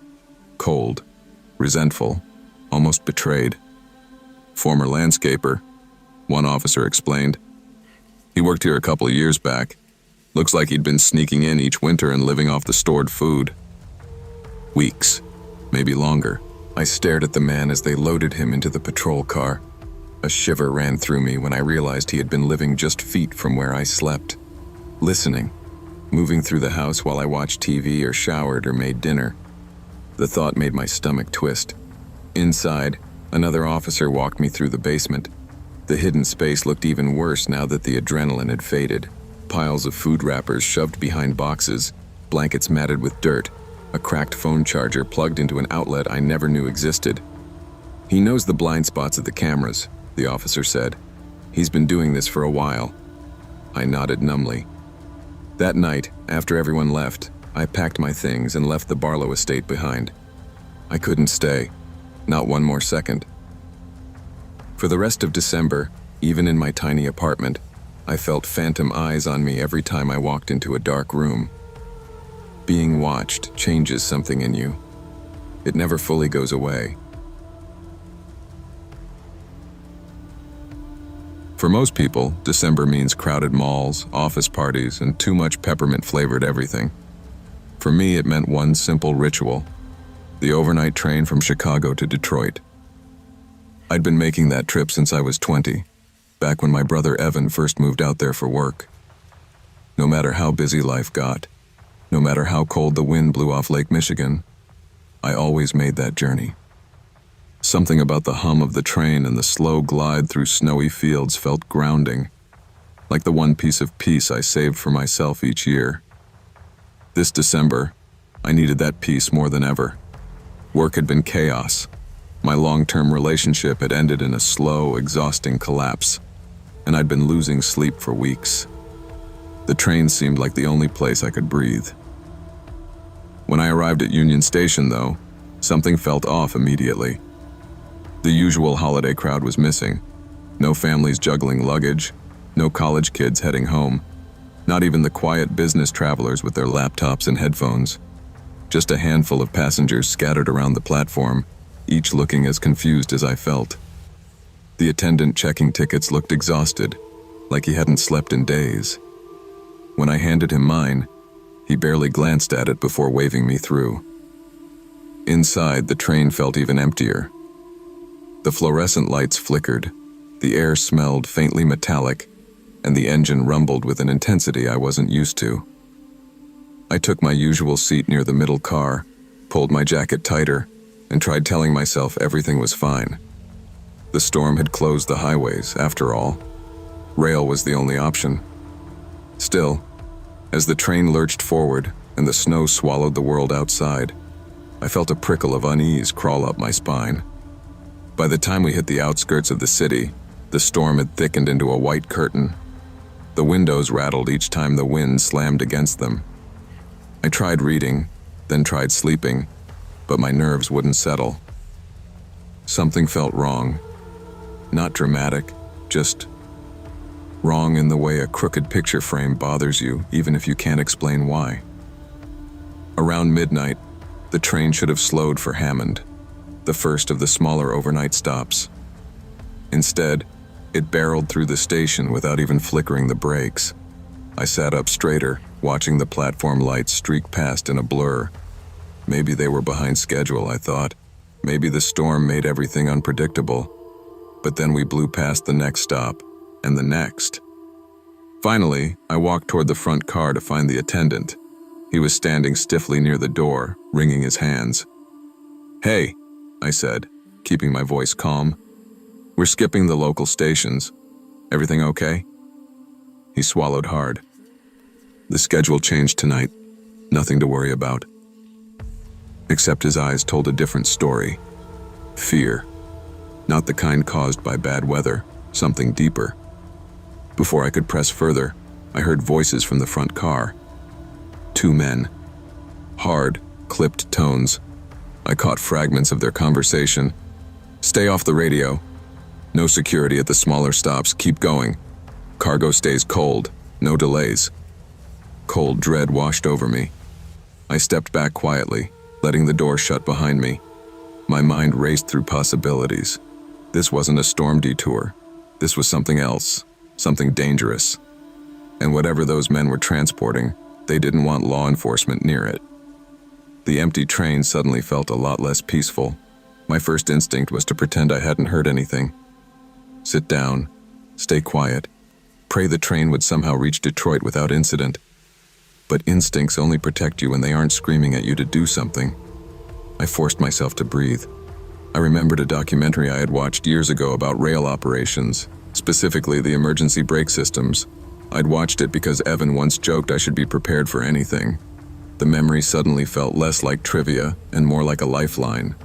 cold, resentful, almost betrayed. "Former landscaper," one officer explained. "He worked here a couple of years back. Looks like he'd been sneaking in each winter and living off the stored food." Weeks, maybe longer. I stared at the man as they loaded him into the patrol car. A shiver ran through me when I realized he had been living just feet from where I slept. Listening, moving through the house while I watched TV or showered or made dinner. The thought made my stomach twist. Inside, another officer walked me through the basement. The hidden space looked even worse now that the adrenaline had faded. Piles of food wrappers shoved behind boxes, blankets matted with dirt, a cracked phone charger plugged into an outlet I never knew existed. "He knows the blind spots of the cameras," the officer said. "He's been doing this for a while." I nodded numbly. That night, after everyone left, I packed my things and left the Barlow estate behind. I couldn't stay, not one more second. For the rest of December, even in my tiny apartment, I felt phantom eyes on me every time I walked into a dark room. Being watched changes something in you. It never fully goes away. For most people, December means crowded malls, office parties, and too much peppermint-flavored everything. For me, it meant one simple ritual: the overnight train from Chicago to Detroit. I'd been making that trip since I was 20, back when my brother Evan first moved out there for work. No matter how busy life got, no matter how cold the wind blew off Lake Michigan, I always made that journey. Something about the hum of the train and the slow glide through snowy fields felt grounding, like the one piece of peace I saved for myself each year. This December, I needed that peace more than ever. Work had been chaos. My long-term relationship had ended in a slow, exhausting collapse, and I'd been losing sleep for weeks. The train seemed like the only place I could breathe. When I arrived at Union Station, though, something felt off immediately. The usual holiday crowd was missing. No families juggling luggage, no college kids heading home, not even the quiet business travelers with their laptops and headphones. Just a handful of passengers scattered around the platform, each looking as confused as I felt. The attendant checking tickets looked exhausted, like he hadn't slept in days. When I handed him mine, he barely glanced at it before waving me through. Inside, the train felt even emptier. The fluorescent lights flickered, the air smelled faintly metallic, and the engine rumbled with an intensity I wasn't used to. I took my usual seat near the middle car, pulled my jacket tighter, and tried telling myself everything was fine. The storm had closed the highways, after all. Rail was the only option. Still, as the train lurched forward and the snow swallowed the world outside, I felt a prickle of unease crawl up my spine. By the time we hit the outskirts of the city, the storm had thickened into a white curtain. The windows rattled each time the wind slammed against them. I tried reading, then tried sleeping, but my nerves wouldn't settle. Something felt wrong. Not dramatic, just wrong in the way a crooked picture frame bothers you, even if you can't explain why. Around midnight, the train should have slowed for Hammond, the first of the smaller overnight stops. Instead, it barreled through the station without even flickering the brakes. I sat up straighter, watching the platform lights streak past in a blur. Maybe they were behind schedule, I thought. Maybe the storm made everything unpredictable. But then we blew past the next stop, and the next. Finally, I walked toward the front car to find the attendant. He was standing stiffly near the door, wringing his hands. "Hey," I said, keeping my voice calm. "We're skipping the local stations. Everything okay?" He swallowed hard. "The schedule changed tonight. Nothing to worry about." Except his eyes told a different story. Fear. Not the kind caused by bad weather, something deeper. Before I could press further, I heard voices from the front car. 2 men. Hard, clipped tones. I caught fragments of their conversation. "Stay off the radio. No security at the smaller stops. Keep going. Cargo stays cold. No delays." Cold dread washed over me. I stepped back quietly, letting the door shut behind me. My mind raced through possibilities. This wasn't a storm detour. This was something else, something dangerous. And whatever those men were transporting, they didn't want law enforcement near it. The empty train suddenly felt a lot less peaceful. My first instinct was to pretend I hadn't heard anything. Sit down, stay quiet, pray the train would somehow reach Detroit without incident. But instincts only protect you when they aren't screaming at you to do something. I forced myself to breathe. I remembered a documentary I had watched years ago about rail operations, specifically the emergency brake systems. I'd watched it because Evan once joked I should be prepared for anything. The memory suddenly felt less like trivia and more like a lifeline.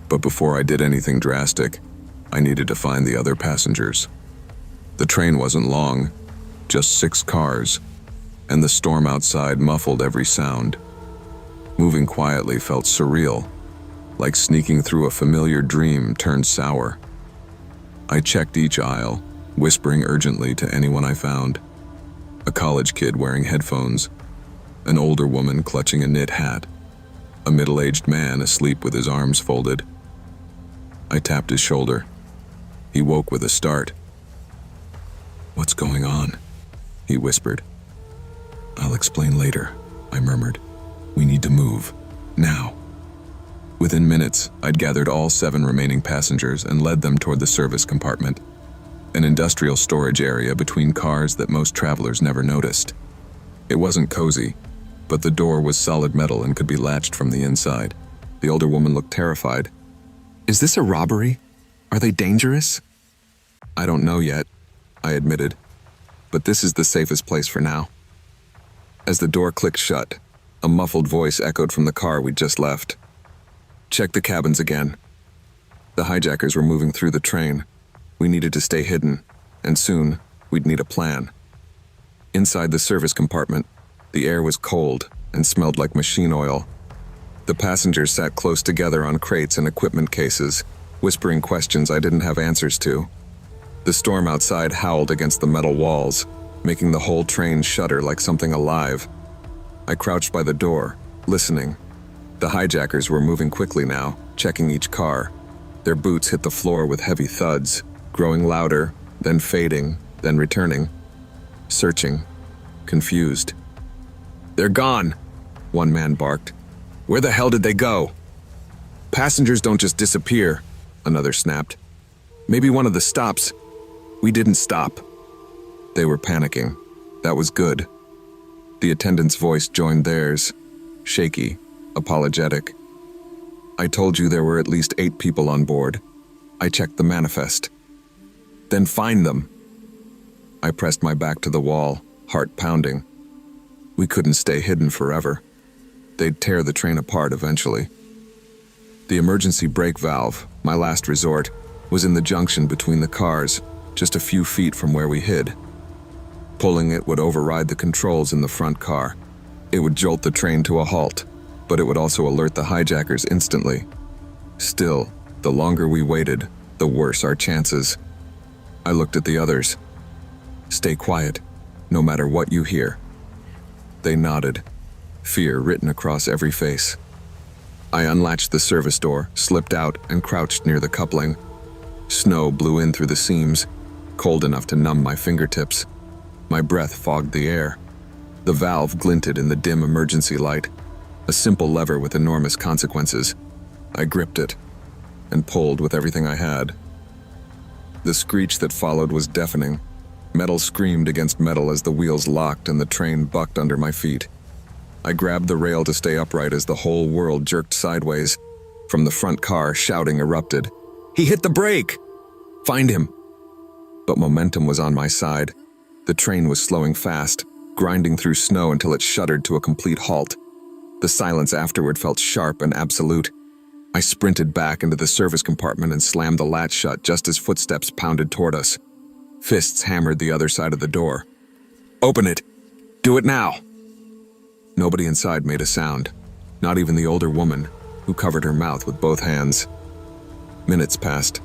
But before I did anything drastic, I needed to find the other passengers. The train wasn't long, just 6 cars, and the storm outside muffled every sound. Moving quietly felt surreal, like sneaking through a familiar dream turned sour. I checked each aisle, whispering urgently to anyone I found. A college kid wearing headphones, an older woman clutching a knit hat, a middle-aged man asleep with his arms folded. I tapped his shoulder. He woke with a start. "What's going on?" he whispered. "I'll explain later," I murmured. "We need to move. Now." Within minutes, I'd gathered all 7 remaining passengers and led them toward the service compartment, an industrial storage area between cars that most travelers never noticed. It wasn't cozy, but the door was solid metal and could be latched from the inside. The older woman looked terrified. "Is this a robbery? Are they dangerous?" "I don't know yet," I admitted, "but this is the safest place for now." As the door clicked shut, a muffled voice echoed from the car we'd just left. "Check the cabins again." The hijackers were moving through the train. We needed to stay hidden, and soon we'd need a plan. Inside the service compartment, the air was cold and smelled like machine oil. The passengers sat close together on crates and equipment cases, whispering questions I didn't have answers to. The storm outside howled against the metal walls, making the whole train shudder like something alive. I crouched by the door, listening. The hijackers were moving quickly now, checking each car. Their boots hit the floor with heavy thuds, growing louder, then fading, then returning. Searching, confused. "They're gone," one man barked. "Where the hell did they go?" "Passengers don't just disappear," another snapped. "Maybe one of the stops. We didn't stop." They were panicking. That was good. The attendant's voice joined theirs, shaky, apologetic. "I told you there were at least 8 people on board. I checked the manifest." "Then find them." I pressed my back to the wall, heart pounding. We couldn't stay hidden forever. They'd tear the train apart eventually. The emergency brake valve, my last resort, was in the junction between the cars, just a few feet from where we hid. Pulling it would override the controls in the front car. It would jolt the train to a halt, but it would also alert the hijackers instantly. Still, the longer we waited, the worse our chances. I looked at the others. "Stay quiet, no matter what you hear." They nodded, fear written across every face. I unlatched the service door, slipped out, and crouched near the coupling. Snow blew in through the seams, cold enough to numb my fingertips. My breath fogged the air. The valve glinted in the dim emergency light, a simple lever with enormous consequences. I gripped it and pulled with everything I had. The screech that followed was deafening. Metal screamed against metal as the wheels locked and the train bucked under my feet. I grabbed the rail to stay upright as the whole world jerked sideways. From the front car, shouting erupted. "He hit the brake! Find him!" But momentum was on my side. The train was slowing fast, grinding through snow until it shuddered to a complete halt. The silence afterward felt sharp and absolute. I sprinted back into the service compartment and slammed the latch shut just as footsteps pounded toward us. Fists hammered the other side of the door. "Open it! Do it now!" Nobody inside made a sound, not even the older woman, who covered her mouth with both hands. Minutes passed.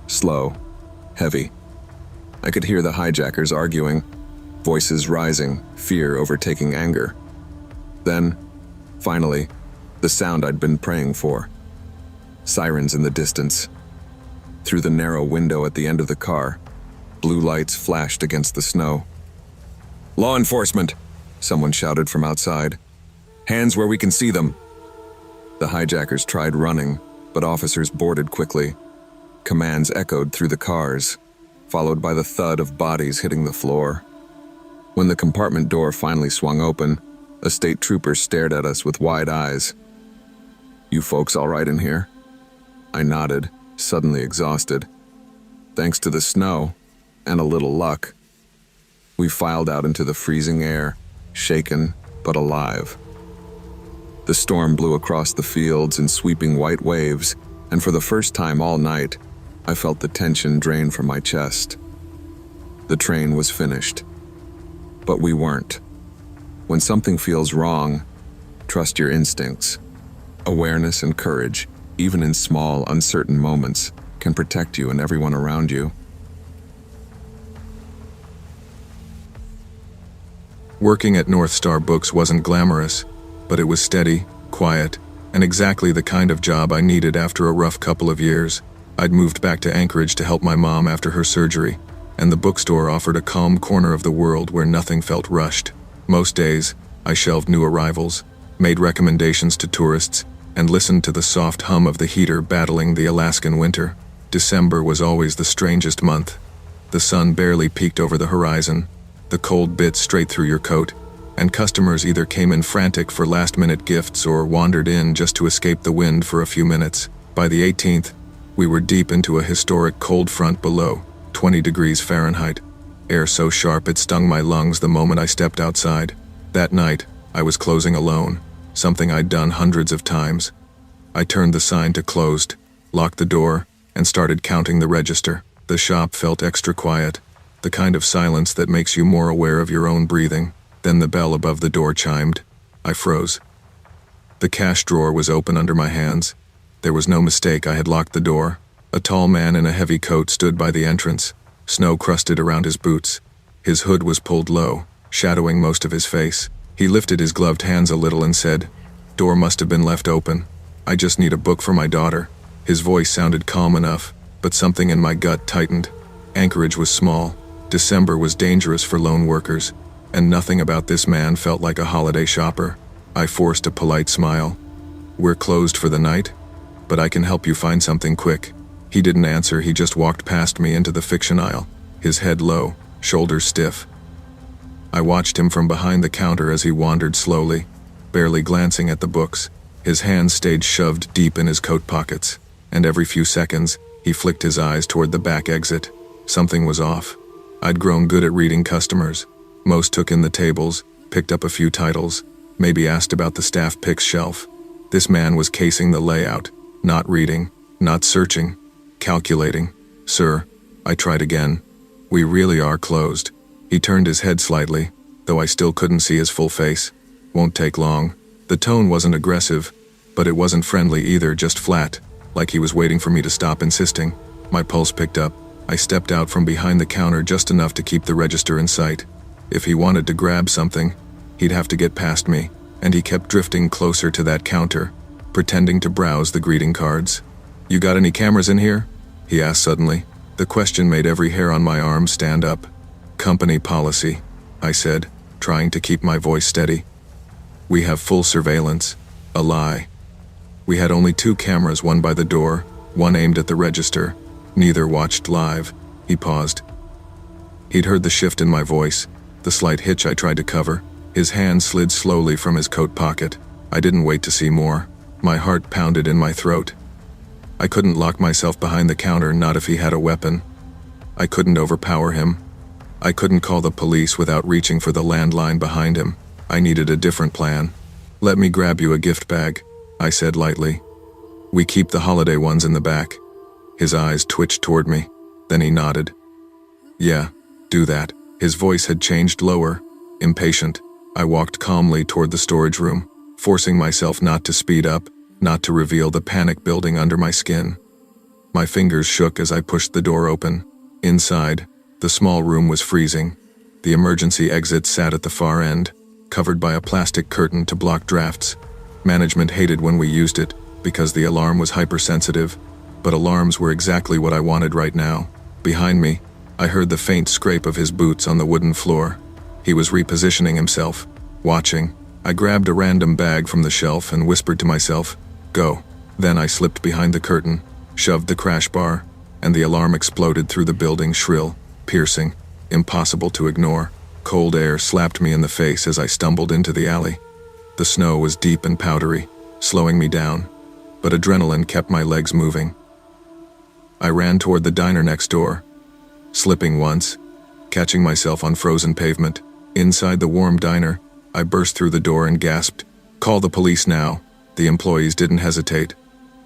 Slow, heavy. I could hear the hijackers arguing, voices rising, fear overtaking anger. Then, finally, the sound I'd been praying for. Sirens in the distance. Through the narrow window at the end of the car, blue lights flashed against the snow. "Law enforcement!" someone shouted from outside. "Hands where we can see them!" The hijackers tried running, but officers boarded quickly. Commands echoed through the cars, followed by the thud of bodies hitting the floor. When the compartment door finally swung open, a state trooper stared at us with wide eyes. "You folks all right in here?" I nodded, suddenly exhausted. Thanks to the snow, and a little luck, we filed out into the freezing air, shaken but alive. The storm blew across the fields in sweeping white waves, and for the first time all night, I felt the tension drain from my chest. The train was finished. But we weren't. When something feels wrong, trust your instincts. Awareness and courage, even in small, uncertain moments, can protect you and everyone around you. Working at North Star Books wasn't glamorous, but it was steady, quiet, and exactly the kind of job I needed after a rough couple of years. I'd moved back to Anchorage to help my mom after her surgery, and the bookstore offered a calm corner of the world where nothing felt rushed. Most days, I shelved new arrivals, made recommendations to tourists, and listened to the soft hum of the heater battling the Alaskan winter. December was always the strangest month. The sun barely peeked over the horizon, the cold bit straight through your coat, and customers either came in frantic for last-minute gifts or wandered in just to escape the wind for a few minutes. By the 18th, we were deep into a historic cold front below 20 degrees Fahrenheit. Air so sharp it stung my lungs the moment I stepped outside. That night, I was closing alone, something I'd done hundreds of times. I turned the sign to closed, locked the door, and started counting the register. The shop felt extra quiet, the kind of silence that makes you more aware of your own breathing. Then the bell above the door chimed. I froze. The cash drawer was open under my hands. There was no mistake, I had locked the door. A tall man in a heavy coat stood by the entrance, snow crusted around his boots. His hood was pulled low, shadowing most of his face. He lifted his gloved hands a little and said, "Door must have been left open. I just need a book for my daughter." His voice sounded calm enough, but something in my gut tightened. Anchorage was small. December was dangerous for lone workers, and nothing about this man felt like a holiday shopper. I forced a polite smile. "We're closed for the night, but I can help you find something quick." He didn't answer, he just walked past me into the fiction aisle, his head low, shoulders stiff. I watched him from behind the counter as he wandered slowly, barely glancing at the books. His hands stayed shoved deep in his coat pockets, and every few seconds, he flicked his eyes toward the back exit. Something was off. I'd grown good at reading customers. Most took in the tables, picked up a few titles, maybe asked about the staff picks shelf. This man was casing the layout, not reading, not searching, calculating. "Sir," I tried again. "We really are closed." He turned his head slightly, though I still couldn't see his full face. "Won't take long." The tone wasn't aggressive, but it wasn't friendly either, just flat, like he was waiting for me to stop insisting. My pulse picked up. I stepped out from behind the counter just enough to keep the register in sight. If he wanted to grab something, he'd have to get past me, and he kept drifting closer to that counter, pretending to browse the greeting cards. "You got any cameras in here?" he asked suddenly. The question made every hair on my arm stand up. "Company policy," I said, trying to keep my voice steady. "We have full surveillance." A lie. We had only 2 cameras, one by the door, one aimed at the register. Neither watched live. He paused. He'd heard the shift in my voice, the slight hitch I tried to cover. His hand slid slowly from his coat pocket. I didn't wait to see more. My heart pounded in my throat. I couldn't lock myself behind the counter, not if he had a weapon. I couldn't overpower him. I couldn't call the police without reaching for the landline behind him. I needed a different plan. "Let me grab you a gift bag," I said lightly. "We keep the holiday ones in the back." His eyes twitched toward me. Then he nodded. "Yeah, do that." His voice had changed lower, impatient. I walked calmly toward the storage room, forcing myself not to speed up, not to reveal the panic building under my skin. My fingers shook as I pushed the door open. Inside, the small room was freezing. The emergency exit sat at the far end, covered by a plastic curtain to block drafts. Management hated when we used it, because the alarm was hypersensitive, but alarms were exactly what I wanted right now. Behind me, I heard the faint scrape of his boots on the wooden floor. He was repositioning himself, watching. I grabbed a random bag from the shelf and whispered to myself, "Go." Then I slipped behind the curtain, shoved the crash bar, and the alarm exploded through the building, shrill, piercing, impossible to ignore. Cold air slapped me in the face as I stumbled into the alley. The snow was deep and powdery, slowing me down, but adrenaline kept my legs moving. I ran toward the diner next door, slipping once, catching myself on frozen pavement. Inside the warm diner, I burst through the door and gasped, "Call the police now." The employees didn't hesitate.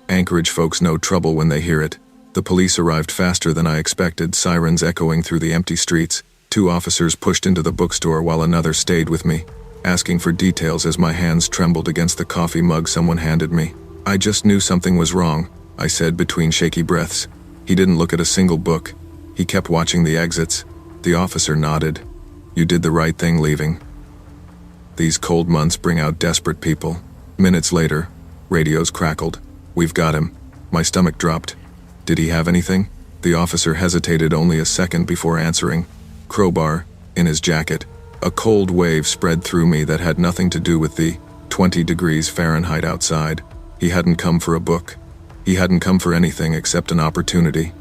Anchorage folks know trouble when they hear it. The police arrived faster than I expected, sirens echoing through the empty streets. 2 officers pushed into the bookstore while another stayed with me, asking for details as my hands trembled against the coffee mug someone handed me. "I just knew something was wrong," I said between shaky breaths. He didn't look at a single book. He kept watching the exits. The officer nodded. "You did the right thing leaving. These cold months bring out desperate people." Minutes later, radios crackled. "We've got him." My stomach dropped. "Did he have anything?" The officer hesitated only a second before answering. "Crowbar, in his jacket." A cold wave spread through me that had nothing to do with the 20 degrees Fahrenheit outside. He hadn't come for a book. He hadn't come for anything except an opportunity.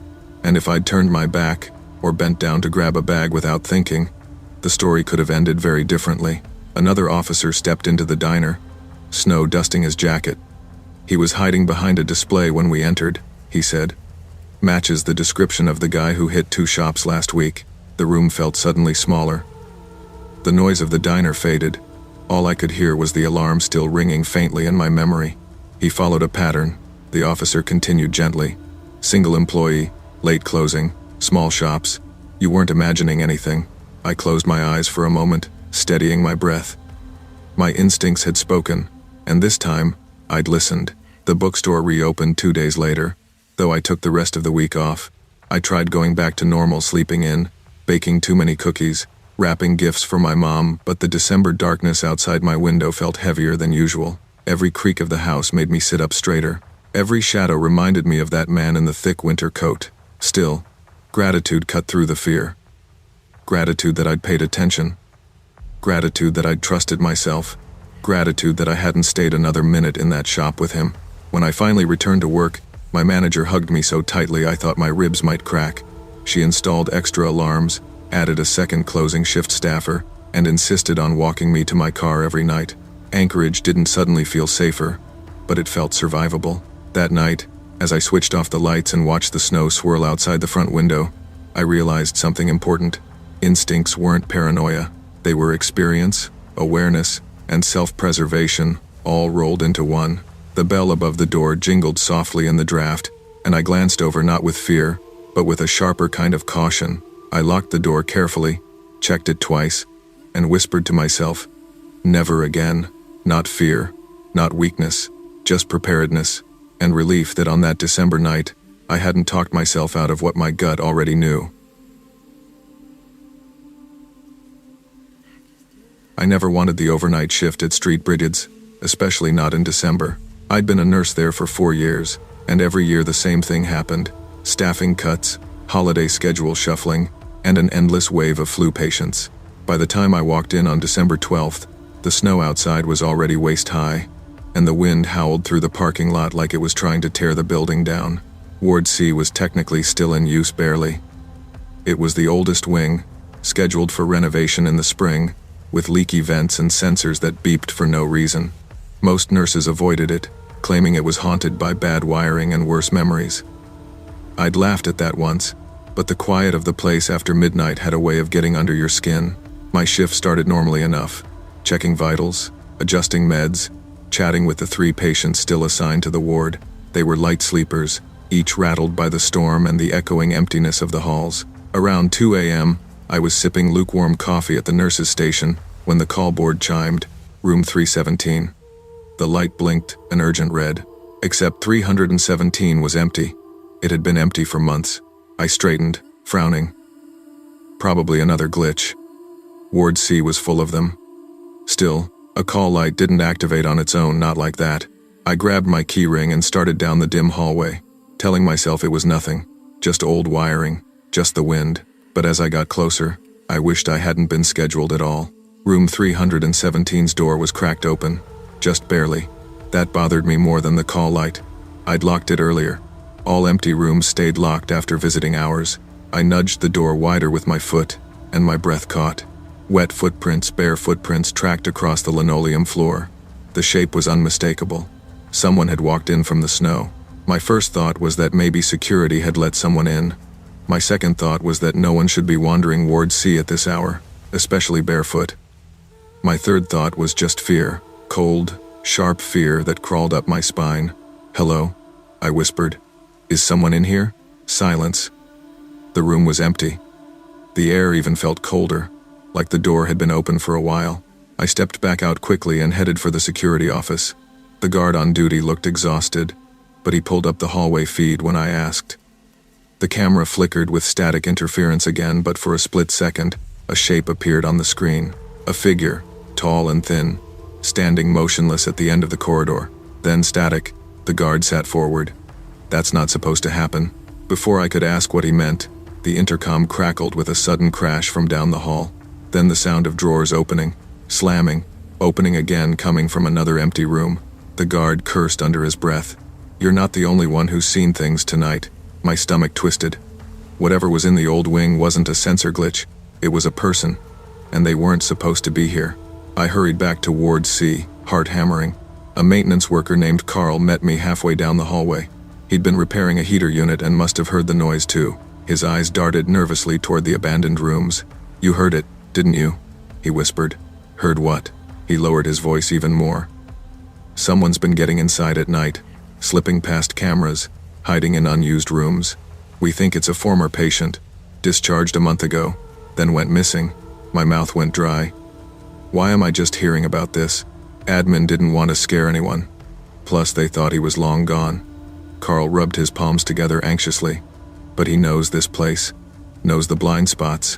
And if I'd turned my back, or bent down to grab a bag without thinking, the story could have ended very differently. Another officer stepped into the diner, snow dusting his jacket. "He was hiding behind a display when we entered," he said. "Matches the description of the guy who hit 2 shops last week." The room felt suddenly smaller. The noise of the diner faded. All I could hear was the alarm still ringing faintly in my memory. He followed a pattern. The officer continued gently. "Single employee, late closing, small shops. You weren't imagining anything." I closed my eyes for a moment, steadying my breath. My instincts had spoken, and this time, I'd listened. The bookstore reopened 2 days later, though I took the rest of the week off. I tried going back to normal, sleeping in, baking too many cookies, wrapping gifts for my mom, but the December darkness outside my window felt heavier than usual. Every creak of the house made me sit up straighter. Every shadow reminded me of that man in the thick winter coat. Still, gratitude cut through the fear. Gratitude that I'd paid attention. Gratitude that I'd trusted myself. Gratitude that I hadn't stayed another minute in that shop with him. When I finally returned to work, my manager hugged me so tightly I thought my ribs might crack. She installed extra alarms, added a second closing shift staffer, and insisted on walking me to my car every night. Anchorage didn't suddenly feel safer, but it felt survivable. That night, as I switched off the lights and watched the snow swirl outside the front window, I realized something important. Instincts weren't paranoia. They were experience, awareness, and self-preservation, all rolled into one. The bell above the door jingled softly in the draft, and I glanced over not with fear, but with a sharper kind of caution. I locked the door carefully, checked it twice, and whispered to myself, "Never again." Not fear, not weakness, just preparedness, and relief that on that December night, I hadn't talked myself out of what my gut already knew. I never wanted the overnight shift at Street Bridget's, especially not in December. I'd been a nurse there for 4 years, and every year the same thing happened. Staffing cuts, holiday schedule shuffling, and an endless wave of flu patients. By the time I walked in on December 12th, the snow outside was already waist-high, and the wind howled through the parking lot like it was trying to tear the building down. Ward C was technically still in use barely. It was the oldest wing, scheduled for renovation in the spring, with leaky vents and sensors that beeped for no reason. Most nurses avoided it, claiming it was haunted by bad wiring and worse memories. I'd laughed at that once, but the quiet of the place after midnight had a way of getting under your skin. My shift started normally enough, checking vitals, adjusting meds, chatting with the 3 patients still assigned to the ward. They were light sleepers, each rattled by the storm and the echoing emptiness of the halls. Around 2 a.m., I was sipping lukewarm coffee at the nurse's station when the call board chimed, room 317. The light blinked, an urgent red. Except 317 was empty. It had been empty for months. I straightened, frowning. Probably another glitch. Ward C was full of them. Still, a call light didn't activate on its own, not like that. I grabbed my keyring and started down the dim hallway, telling myself it was nothing, just old wiring, just the wind. But as I got closer, I wished I hadn't been scheduled at all. Room 317's door was cracked open, just barely. That bothered me more than the call light. I'd locked it earlier. All empty rooms stayed locked after visiting hours. I nudged the door wider with my foot, and my breath caught. Wet footprints, bare footprints tracked across the linoleum floor. The shape was unmistakable. Someone had walked in from the snow. My first thought was that maybe security had let someone in. My second thought was that no one should be wandering Ward C at this hour, especially barefoot. My third thought was just fear, cold, sharp fear that crawled up my spine. "Hello?" I whispered. "Is someone in here?" Silence. The room was empty. The air even felt colder, like the door had been open for a while. I stepped back out quickly and headed for the security office. The guard on duty looked exhausted, but he pulled up the hallway feed when I asked. The camera flickered with static interference again, but for a split second, a shape appeared on the screen. A figure, tall and thin, standing motionless at the end of the corridor. Then static. The guard sat forward. That's not supposed to happen. Before I could ask what he meant, the intercom crackled with a sudden crash from down the hall. Then the sound of drawers opening, slamming, opening again coming from another empty room. The guard cursed under his breath. "You're not the only one who's seen things tonight." My stomach twisted. Whatever was in the old wing wasn't a sensor glitch. It was a person, and they weren't supposed to be here. I hurried back to Ward C, heart hammering. A maintenance worker named Carl met me halfway down the hallway. He'd been repairing a heater unit and must have heard the noise too. His eyes darted nervously toward the abandoned rooms. "You heard it, didn't you?" he whispered. "Heard what?" He lowered his voice even more. "Someone's been getting inside at night, slipping past cameras, hiding in unused rooms. We think it's a former patient, discharged a month ago, then went missing." My mouth went dry. Why am I just hearing about this? Admin didn't want to scare anyone. Plus, they thought he was long gone. Carl rubbed his palms together anxiously. But he knows this place, knows the blind spots,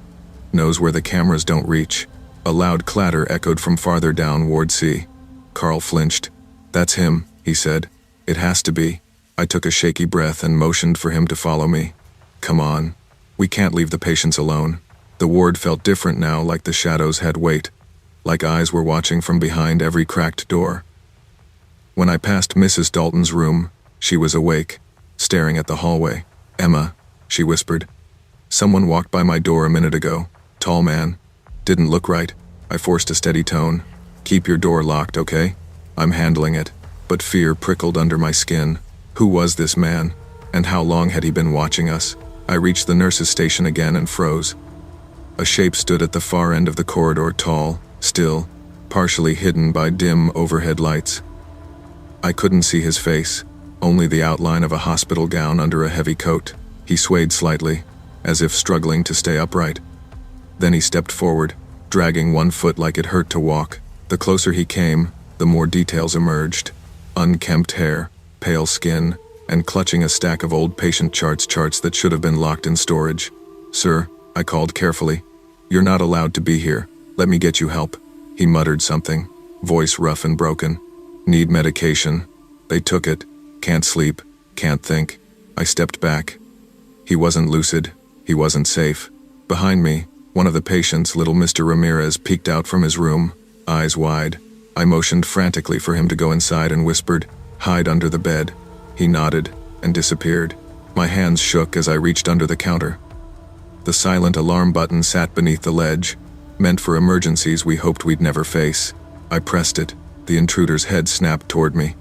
knows where the cameras don't reach. A loud clatter echoed from farther down Ward C. Carl flinched. "That's him," he said. "It has to be." I took a shaky breath and motioned for him to follow me. "Come on. We can't leave the patients alone." The ward felt different now, like the shadows had weight, like eyes were watching from behind every cracked door. When I passed Mrs. Dalton's room, she was awake, staring at the hallway. "Emma," she whispered. "Someone walked by my door a minute ago. Tall man. Didn't look right." I forced a steady tone. "Keep your door locked, okay? I'm handling it." But fear prickled under my skin. Who was this man? And how long had he been watching us? I reached the nurse's station again and froze. A shape stood at the far end of the corridor, tall, still, partially hidden by dim overhead lights. I couldn't see his face, only the outline of a hospital gown under a heavy coat. He swayed slightly, as if struggling to stay upright. Then he stepped forward, dragging one foot like it hurt to walk. The closer he came, the more details emerged. Unkempt hair, pale skin, and clutching a stack of old patient charts that should have been locked in storage. "Sir," I called carefully. "You're not allowed to be here. Let me get you help." He muttered something, voice rough and broken. "Need medication." They took it. "Can't sleep. Can't think." I stepped back. He wasn't lucid. He wasn't safe. Behind me, one of the patients, little Mr. Ramirez, peeked out from his room, eyes wide. I motioned frantically for him to go inside and whispered, "Hide under the bed." He nodded and disappeared. My hands shook as I reached under the counter. The silent alarm button sat beneath the ledge, meant for emergencies we hoped we'd never face. I pressed it. The intruder's head snapped toward me.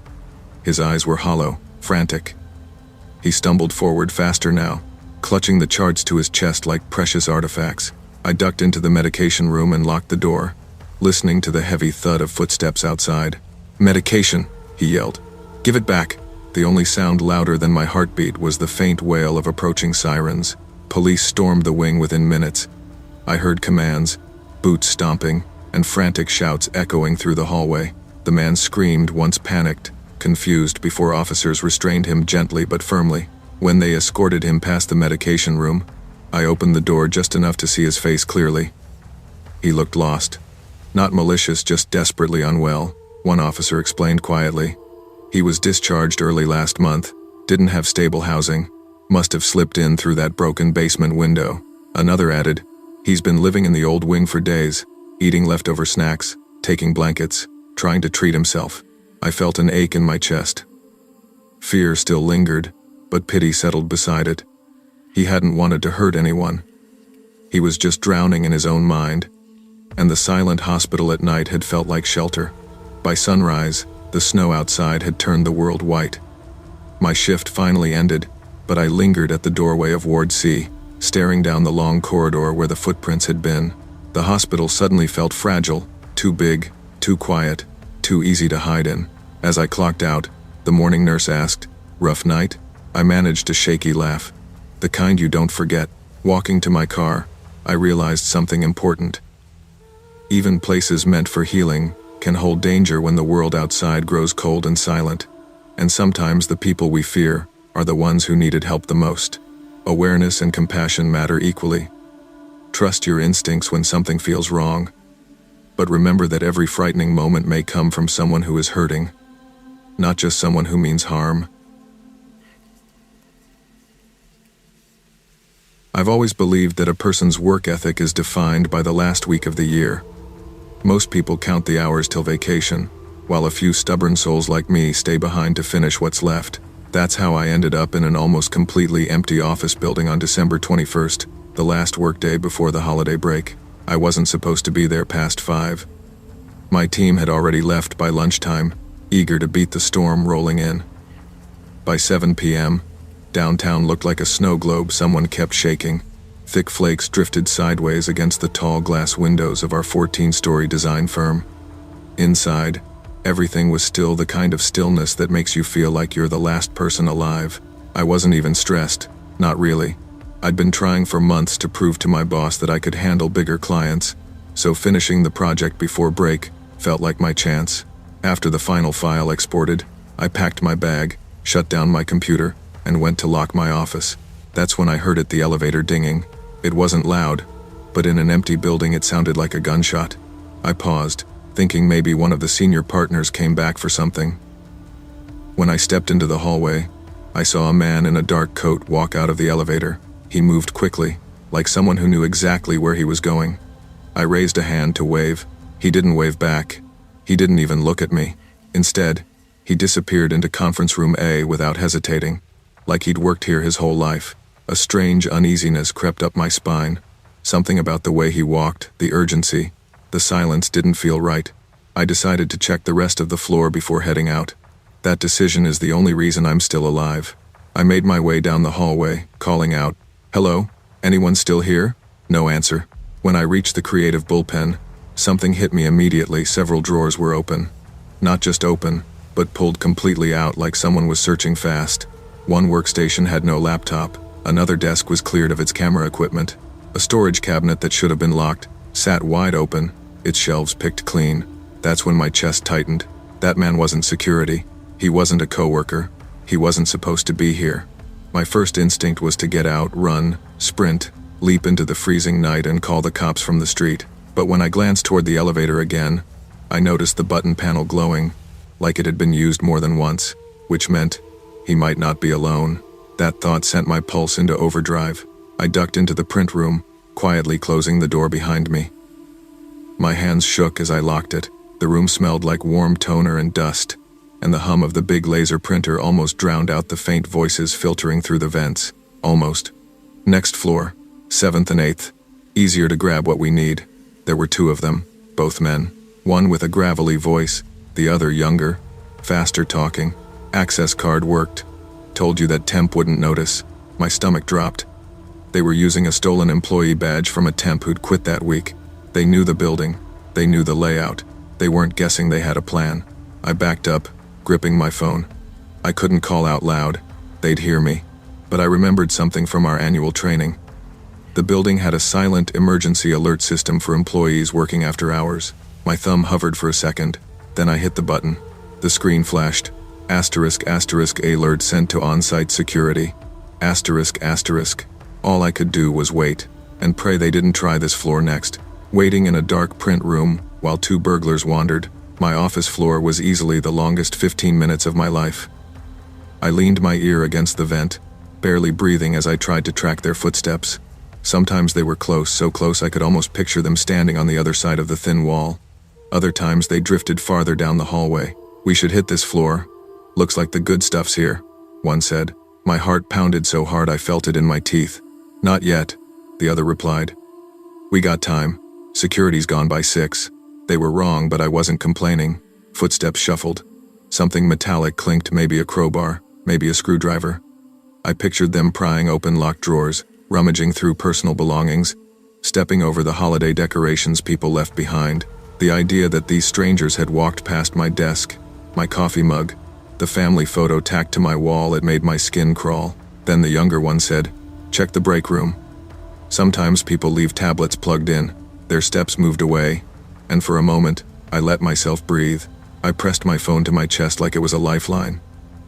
His eyes were hollow, frantic. He stumbled forward faster now, clutching the charts to his chest like precious artifacts. I ducked into the medication room and locked the door, listening to the heavy thud of footsteps outside. "Medication," he yelled. "Give it back." The only sound louder than my heartbeat was the faint wail of approaching sirens. Police stormed the wing within minutes. I heard commands, boots stomping, and frantic shouts echoing through the hallway. The man screamed, once panicked, confused, before officers restrained him gently but firmly. When they escorted him past the medication room, I opened the door just enough to see his face clearly. He looked lost. Not malicious, just desperately unwell, one officer explained quietly. He was discharged early last month, didn't have stable housing, must have slipped in through that broken basement window. Another added, he's been living in the old wing for days, eating leftover snacks, taking blankets, trying to treat himself. I felt an ache in my chest. Fear still lingered, but pity settled beside it. He hadn't wanted to hurt anyone. He was just drowning in his own mind, and the silent hospital at night had felt like shelter. By sunrise, the snow outside had turned the world white. My shift finally ended, but I lingered at the doorway of Ward C, staring down the long corridor where the footprints had been. The hospital suddenly felt fragile, too big, too quiet, too easy to hide in. As I clocked out, the morning nurse asked, "Rough night?" I managed a shaky laugh. The kind you don't forget. Walking to my car, I realized something important. Even places meant for healing can hold danger when the world outside grows cold and silent. And sometimes the people we fear are the ones who needed help the most. Awareness and compassion matter equally. Trust your instincts when something feels wrong. But remember that every frightening moment may come from someone who is hurting, not just someone who means harm. I've always believed that a person's work ethic is defined by the last week of the year. Most people count the hours till vacation, while a few stubborn souls like me stay behind to finish what's left. That's how I ended up in an almost completely empty office building on December 21st, the last workday before the holiday break. I wasn't supposed to be there past 5. My team had already left by lunchtime, eager to beat the storm rolling in. By 7 p.m., downtown looked like a snow globe someone kept shaking. Thick flakes drifted sideways against the tall glass windows of our 14-story design firm. Inside, everything was still, the kind of stillness that makes you feel like you're the last person alive. I wasn't even stressed, not really. I'd been trying for months to prove to my boss that I could handle bigger clients, so finishing the project before break felt like my chance. After the final file exported, I packed my bag, shut down my computer, and went to lock my office. That's when I heard the elevator dinging. It wasn't loud, but in an empty building it sounded like a gunshot. I paused, thinking maybe one of the senior partners came back for something. When I stepped into the hallway, I saw a man in a dark coat walk out of the elevator. He moved quickly, like someone who knew exactly where he was going. I raised a hand to wave. He didn't wave back. He didn't even look at me. Instead, he disappeared into conference room A without hesitating, like he'd worked here his whole life. A strange uneasiness crept up my spine. Something about the way he walked, the urgency, the silence didn't feel right. I decided to check the rest of the floor before heading out. That decision is the only reason I'm still alive. I made my way down the hallway, calling out, "Hello? Anyone still here?" No answer. When I reached the creative bullpen, something hit me immediately. Several drawers were open. Not just open, but pulled completely out like someone was searching fast. One workstation had no laptop. Another desk was cleared of its camera equipment. A storage cabinet that should have been locked sat wide open, its shelves picked clean. That's when my chest tightened. That man wasn't security. He wasn't a coworker. He wasn't supposed to be here. My first instinct was to get out, run, sprint, leap into the freezing night and call the cops from the street. But when I glanced toward the elevator again, I noticed the button panel glowing, like it had been used more than once, which meant he might not be alone. That thought sent my pulse into overdrive. I ducked into the print room, quietly closing the door behind me. My hands shook as I locked it. The room smelled like warm toner and dust, and the hum of the big laser printer almost drowned out the faint voices filtering through the vents. Almost. Next floor, 7th and 8th. Easier to grab what we need. There were 2 of them, both men. One with a gravelly voice, the other younger, faster talking. Access card worked. Told you that temp wouldn't notice. My stomach dropped. They were using a stolen employee badge from a temp who'd quit that week. They knew the building. They knew the layout. They weren't guessing they had a plan. I backed up, gripping my phone. I couldn't call out loud. They'd hear me. But I remembered something from our annual training. The building had a silent emergency alert system for employees working after hours. My thumb hovered for a second. Then I hit the button. The screen flashed. Asterisk asterisk alert sent to on-site security. Asterisk asterisk. All I could do was wait, and pray they didn't try this floor next. Waiting in a dark print room, while 2 burglars wandered, my office floor was easily the longest 15 minutes of my life. I leaned my ear against the vent, barely breathing as I tried to track their footsteps. Sometimes they were close, so close I could almost picture them standing on the other side of the thin wall. Other times they drifted farther down the hallway. "We should hit this floor. Looks like the good stuff's here," one said. My heart pounded so hard I felt it in my teeth. "Not yet," the other replied. "We got time. Security's gone by 6. They were wrong, but I wasn't complaining. Footsteps shuffled. Something metallic clinked, maybe a crowbar, maybe a screwdriver. I pictured them prying open locked drawers, rummaging through personal belongings, stepping over the holiday decorations people left behind. The idea that these strangers had walked past my desk, my coffee mug, the family photo tacked to my wall, it made my skin crawl. Then the younger one said, "Check the break room." Sometimes people leave tablets plugged in. Their steps moved away, and for a moment, I let myself breathe. I pressed my phone to my chest like it was a lifeline.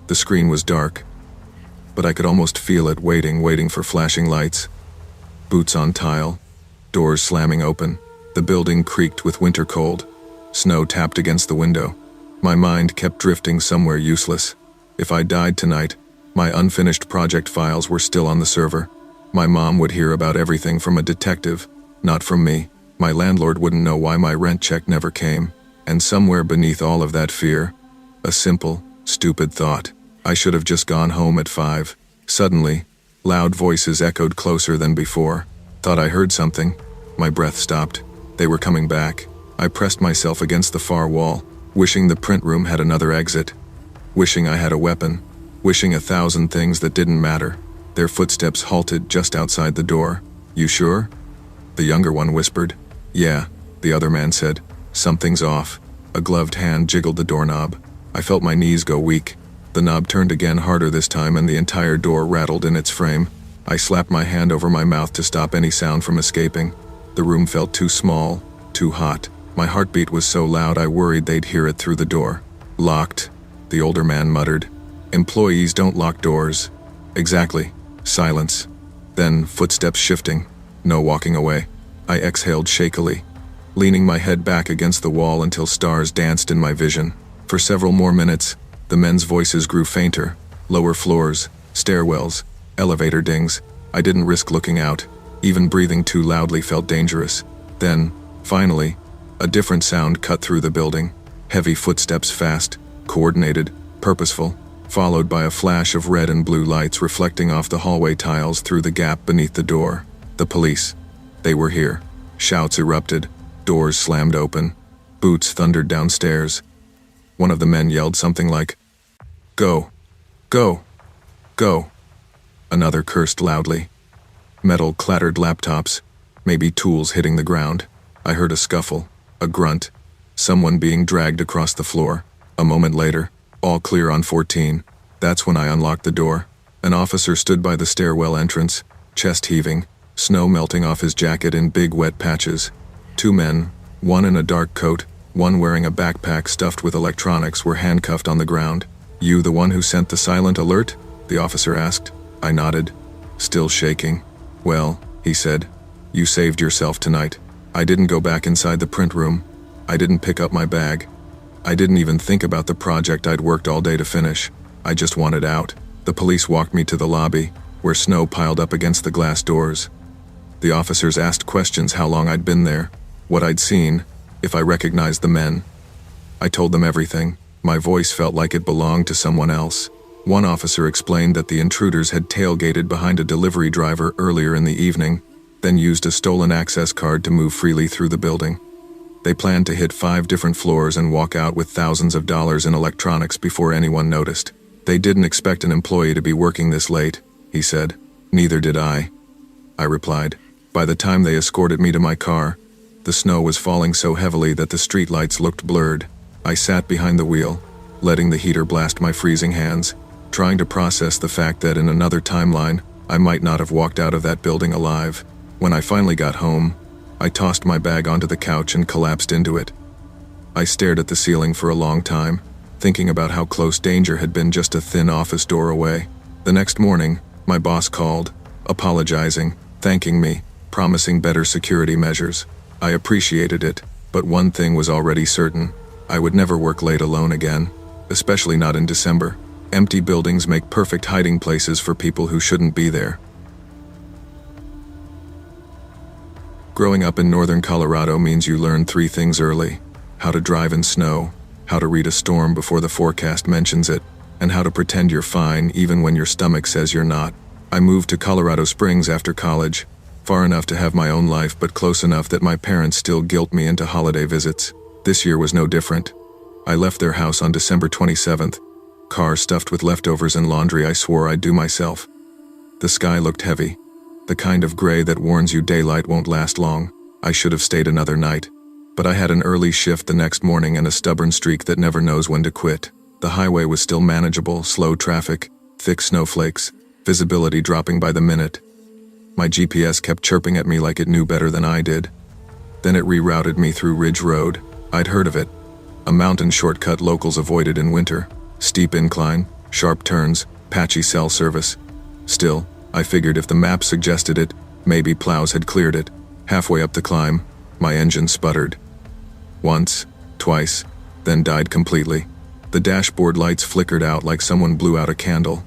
The screen was dark, but I could almost feel it waiting for flashing lights. Boots on tile, doors slamming open. The building creaked with winter cold. Snow tapped against the window. My mind kept drifting somewhere useless. If I died tonight, my unfinished project files were still on the server. My mom would hear about everything from a detective, not from me. My landlord wouldn't know why my rent check never came. And somewhere beneath all of that fear, a simple, stupid thought. I should have just gone home at 5. Suddenly, loud voices echoed closer than before. Thought I heard something. My breath stopped. They were coming back. I pressed myself against the far wall, wishing the print room had another exit. Wishing I had a weapon. Wishing 1,000 things that didn't matter. Their footsteps halted just outside the door. "You sure?" The younger one whispered. "Yeah," the other man said. "Something's off." A gloved hand jiggled the doorknob. I felt my knees go weak. The knob turned again, harder this time, and the entire door rattled in its frame. I slapped my hand over my mouth to stop any sound from escaping. The room felt too small, too hot. My heartbeat was so loud I worried they'd hear it through the door. "Locked," the older man muttered. "Employees don't lock doors." "Exactly." Silence. Then footsteps shifting. No walking away. I exhaled shakily, leaning my head back against the wall until stars danced in my vision. For several more minutes, the men's voices grew fainter. Lower floors, stairwells, elevator dings. I didn't risk looking out. Even breathing too loudly felt dangerous. Then, finally, a different sound cut through the building. Heavy footsteps, fast, coordinated, purposeful, followed by a flash of red and blue lights reflecting off the hallway tiles through the gap beneath the door. The police. They were here. Shouts erupted. Doors slammed open. Boots thundered downstairs. One of the men yelled something like, "Go! Go! Go!" Another cursed loudly. Metal clattered, laptops, maybe tools hitting the ground. I heard a scuffle, a grunt, someone being dragged across the floor. A moment later, all clear on 14. That's when I unlocked the door. An officer stood by the stairwell entrance, chest heaving, snow melting off his jacket in big wet patches. 2 men, one in a dark coat, one wearing a backpack stuffed with electronics, were handcuffed on the ground. "You the one who sent the silent alert?" the officer asked. I nodded, still shaking. "Well," he said, "you saved yourself tonight. I didn't go back inside the print room. I didn't pick up my bag. I didn't even think about the project I'd worked all day to finish. I just wanted out." The police walked me to the lobby, where snow piled up against the glass doors. The officers asked questions: how long I'd been there, what I'd seen, if I recognized the men. I told them everything. My voice felt like it belonged to someone else. One officer explained that the intruders had tailgated behind a delivery driver earlier in the evening, then used a stolen access card to move freely through the building. They planned to hit 5 different floors and walk out with thousands of dollars in electronics before anyone noticed. They didn't expect an employee to be working this late, he said. Neither did I replied. By the time they escorted me to my car, the snow was falling so heavily that the streetlights looked blurred. I sat behind the wheel, letting the heater blast my freezing hands, trying to process the fact that in another timeline, I might not have walked out of that building alive. When I finally got home, I tossed my bag onto the couch and collapsed into it. I stared at the ceiling for a long time, thinking about how close danger had been just a thin office door away. The next morning, my boss called, apologizing, thanking me, promising better security measures. I appreciated it, but one thing was already certain. I would never work late alone again, especially not in December. Empty buildings make perfect hiding places for people who shouldn't be there. Growing up in northern Colorado means you learn 3 things early: how to drive in snow, how to read a storm before the forecast mentions it, and how to pretend you're fine even when your stomach says you're not. I moved to Colorado Springs after college, far enough to have my own life but close enough that my parents still guilt me into holiday visits. This year was no different. I left their house on December 27th, car stuffed with leftovers and laundry I swore I'd do myself. The sky looked heavy, the kind of gray that warns you daylight won't last long. I should have stayed another night, but I had an early shift the next morning and a stubborn streak that never knows when to quit. The highway was still manageable, slow traffic, thick snowflakes, visibility dropping by the minute. My GPS kept chirping at me like it knew better than I did. Then it rerouted me through Ridge Road. I'd heard of it. A mountain shortcut locals avoided in winter. Steep incline, sharp turns, patchy cell service. Still, I figured if the map suggested it, maybe plows had cleared it. Halfway up the climb, my engine sputtered. Once, twice, then died completely. The dashboard lights flickered out like someone blew out a candle.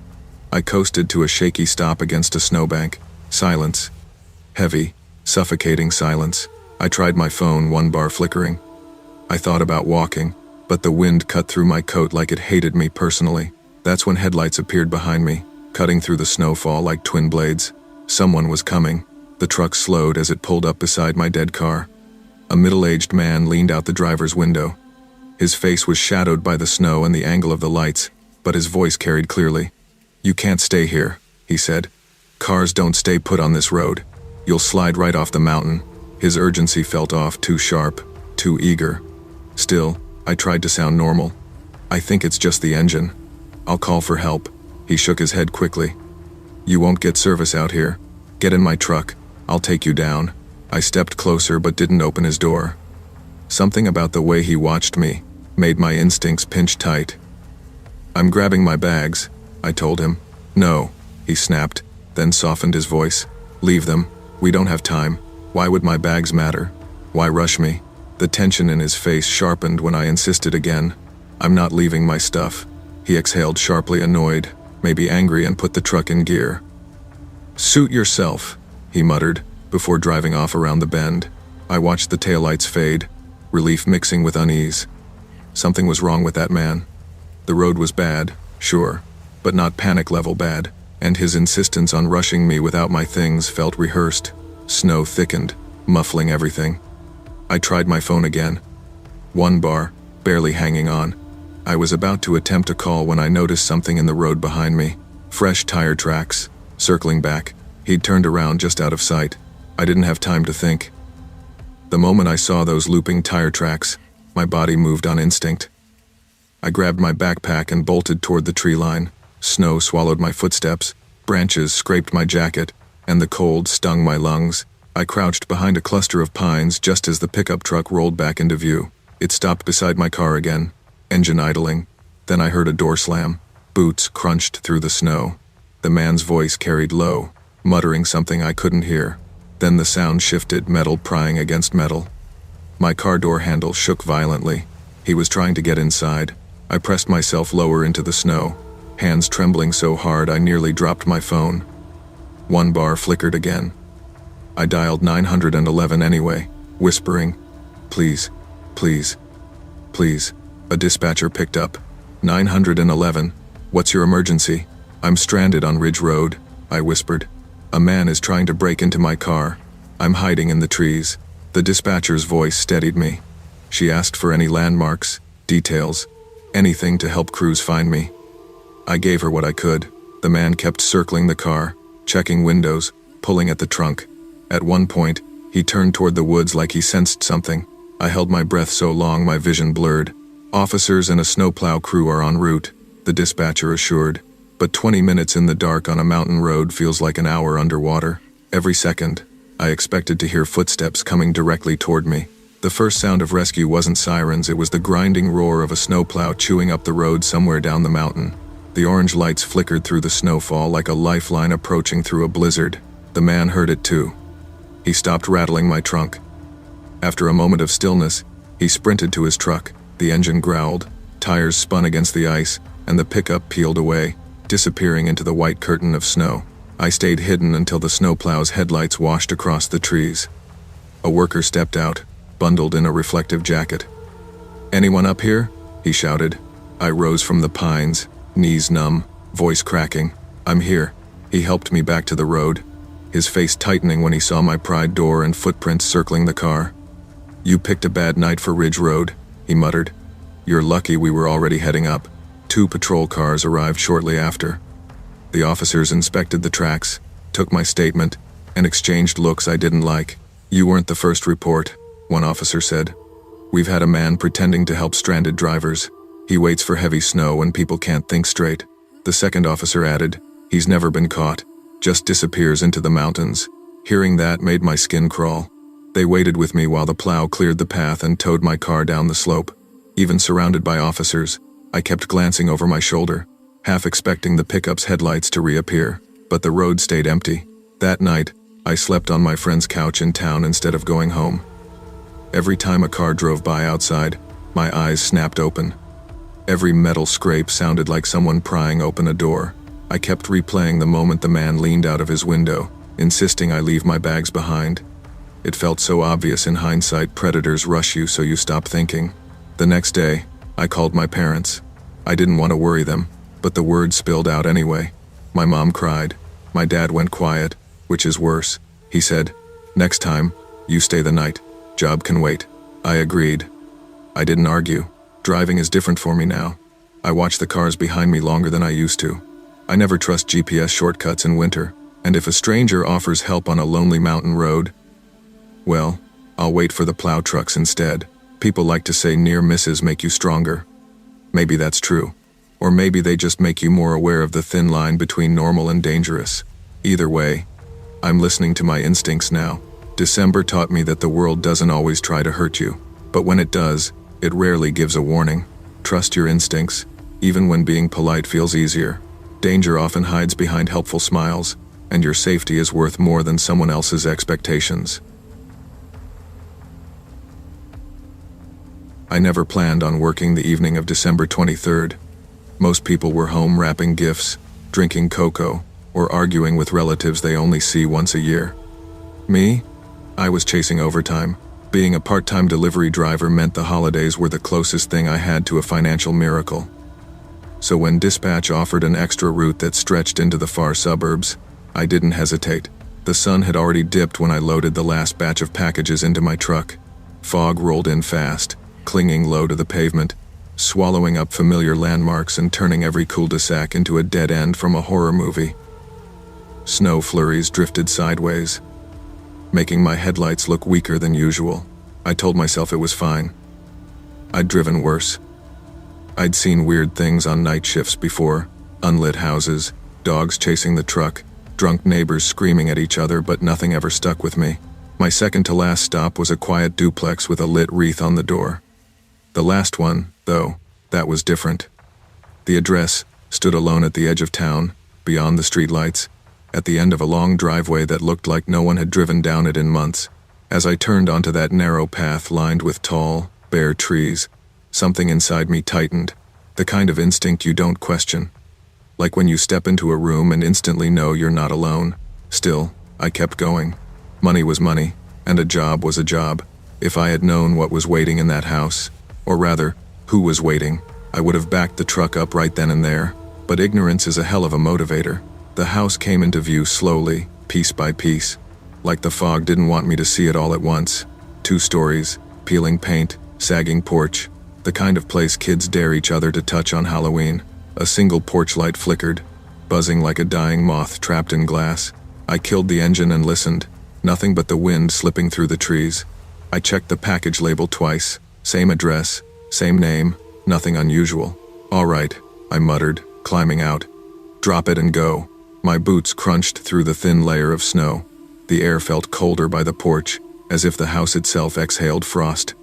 I coasted to a shaky stop against a snowbank. Silence. Heavy, suffocating silence. I tried my phone, 1 bar flickering. I thought about walking, but the wind cut through my coat like it hated me personally. That's when headlights appeared behind me, cutting through the snowfall like twin blades. Someone was coming. The truck slowed as it pulled up beside my dead car. A middle-aged man leaned out the driver's window. His face was shadowed by the snow and the angle of the lights, but his voice carried clearly. "You can't stay here," he said. "Cars don't stay put on this road. You'll slide right off the mountain." His urgency felt off, too sharp, too eager. Still, I tried to sound normal. "I think it's just the engine. I'll call for help." He shook his head quickly. "You won't get service out here. Get in my truck. I'll take you down." I stepped closer but didn't open his door. Something about the way he watched me made my instincts pinch tight. "I'm grabbing my bags," I told him. "No," he snapped, then softened his voice. "Leave them. We don't have time. Why would my bags matter? Why rush me?" The tension in his face sharpened when I insisted again. "I'm not leaving my stuff." He exhaled sharply, annoyed, maybe angry, and put the truck in gear. "Suit yourself," he muttered, before driving off around the bend. I watched the taillights fade, relief mixing with unease. Something was wrong with that man. The road was bad, sure, but not panic-level bad, and his insistence on rushing me without my things felt rehearsed. Snow thickened, muffling everything. I tried my phone again. 1 bar, barely hanging on. I was about to attempt a call when I noticed something in the road behind me. Fresh tire tracks. Circling back, he'd turned around just out of sight. I didn't have time to think. The moment I saw those looping tire tracks, my body moved on instinct. I grabbed my backpack and bolted toward the tree line. Snow swallowed my footsteps, branches scraped my jacket, and the cold stung my lungs. I crouched behind a cluster of pines just as the pickup truck rolled back into view. It stopped beside my car again, engine idling. Then I heard a door slam. Boots crunched through the snow. The man's voice carried low, muttering something I couldn't hear. Then the sound shifted, metal prying against metal. My car door handle shook violently. He was trying to get inside. I pressed myself lower into the snow, hands trembling so hard I nearly dropped my phone. 1 bar flickered again. I dialed 911 anyway, whispering, "Please, please, please." A dispatcher picked up. 911, "What's your emergency?" "I'm stranded on Ridge Road," I whispered. "A man is trying to break into my car. I'm hiding in the trees." The dispatcher's voice steadied me. She asked for any landmarks, details, anything to help crews find me. I gave her what I could. The man kept circling the car, checking windows, pulling at the trunk. At one point, he turned toward the woods like he sensed something. I held my breath so long my vision blurred. Officers and a snowplow crew are en route, the dispatcher assured. But 20 minutes in the dark on a mountain road feels like an hour underwater. Every second, I expected to hear footsteps coming directly toward me. The first sound of rescue wasn't sirens, it was the grinding roar of a snowplow chewing up the road somewhere down the mountain. The orange lights flickered through the snowfall like a lifeline approaching through a blizzard. The man heard it too. He stopped rattling my trunk. After a moment of stillness, he sprinted to his truck. The engine growled, tires spun against the ice, and the pickup peeled away, disappearing into the white curtain of snow. I stayed hidden until the snowplow's headlights washed across the trees. A worker stepped out, bundled in a reflective jacket. "Anyone up here?" he shouted. I rose from the pines, knees numb, voice cracking. "I'm here." He helped me back to the road, his face tightening when he saw my pride door and footprints circling the car. "You picked a bad night for Ridge Road," he muttered. "You're lucky we were already heading up." 2 patrol cars arrived shortly after. The officers inspected the tracks, took my statement, and exchanged looks I didn't like. "You weren't the first report," one officer said. "We've had a man pretending to help stranded drivers. He waits for heavy snow when people can't think straight." The second officer added, "He's never been caught, just disappears into the mountains." Hearing that made my skin crawl. They waited with me while the plow cleared the path and towed my car down the slope. Even surrounded by officers, I kept glancing over my shoulder, half expecting the pickup's headlights to reappear, but the road stayed empty. That night, I slept on my friend's couch in town instead of going home. Every time a car drove by outside, my eyes snapped open. Every metal scrape sounded like someone prying open a door. I kept replaying the moment the man leaned out of his window, insisting I leave my bags behind. It felt so obvious in hindsight, predators rush you so you stop thinking. The next day, I called my parents. I didn't want to worry them, but the word spilled out anyway. My mom cried. My dad went quiet, which is worse. He said, "Next time, you stay the night. Job can wait." I agreed. I didn't argue. Driving is different for me now. I watch the cars behind me longer than I used to. I never trust GPS shortcuts in winter, and if a stranger offers help on a lonely mountain road, well, I'll wait for the plow trucks instead. People like to say near misses make you stronger. Maybe that's true. Or maybe they just make you more aware of the thin line between normal and dangerous. Either way, I'm listening to my instincts now. December taught me that the world doesn't always try to hurt you, but when it does, it rarely gives a warning. Trust your instincts, even when being polite feels easier. Danger often hides behind helpful smiles, and your safety is worth more than someone else's expectations. I never planned on working the evening of December 23rd. Most people were home wrapping gifts, drinking cocoa, or arguing with relatives they only see once a year. Me? I was chasing overtime. Being a part-time delivery driver meant the holidays were the closest thing I had to a financial miracle. So when dispatch offered an extra route that stretched into the far suburbs, I didn't hesitate. The sun had already dipped when I loaded the last batch of packages into my truck. Fog rolled in fast, clinging low to the pavement, swallowing up familiar landmarks and turning every cul-de-sac into a dead end from a horror movie. Snow flurries drifted sideways, making my headlights look weaker than usual. I told myself it was fine. I'd driven worse. I'd seen weird things on night shifts before: unlit houses, dogs chasing the truck, drunk neighbors screaming at each other, but nothing ever stuck with me. My second-to-last stop was a quiet duplex with a lit wreath on the door. The last one, though, that was different. The address stood alone at the edge of town, beyond the streetlights, at the end of a long driveway that looked like no one had driven down it in months. As I turned onto that narrow path lined with tall, bare trees, something inside me tightened, the kind of instinct you don't question. Like when you step into a room and instantly know you're not alone. Still, I kept going. Money was money, and a job was a job. If I had known what was waiting in that house, or rather, who was waiting, I would have backed the truck up right then and there. But ignorance is a hell of a motivator. The house came into view slowly, piece by piece, like the fog didn't want me to see it all at once. 2 stories, peeling paint, sagging porch, the kind of place kids dare each other to touch on Halloween. A single porch light flickered, buzzing like a dying moth trapped in glass. I killed the engine and listened. Nothing but the wind slipping through the trees. I checked the package label twice. Same address, same name, nothing unusual. All right, I muttered, climbing out. Drop it and go. My boots crunched through the thin layer of snow. The air felt colder by the porch, as if the house itself exhaled frost.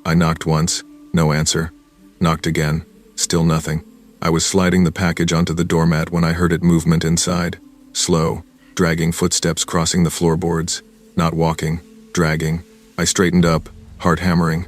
I knocked once, no answer. Knocked again, still nothing. I was sliding the package onto the doormat when I heard it movement inside. Slow, dragging footsteps crossing the floorboards. Not walking, dragging. I straightened up, heart hammering.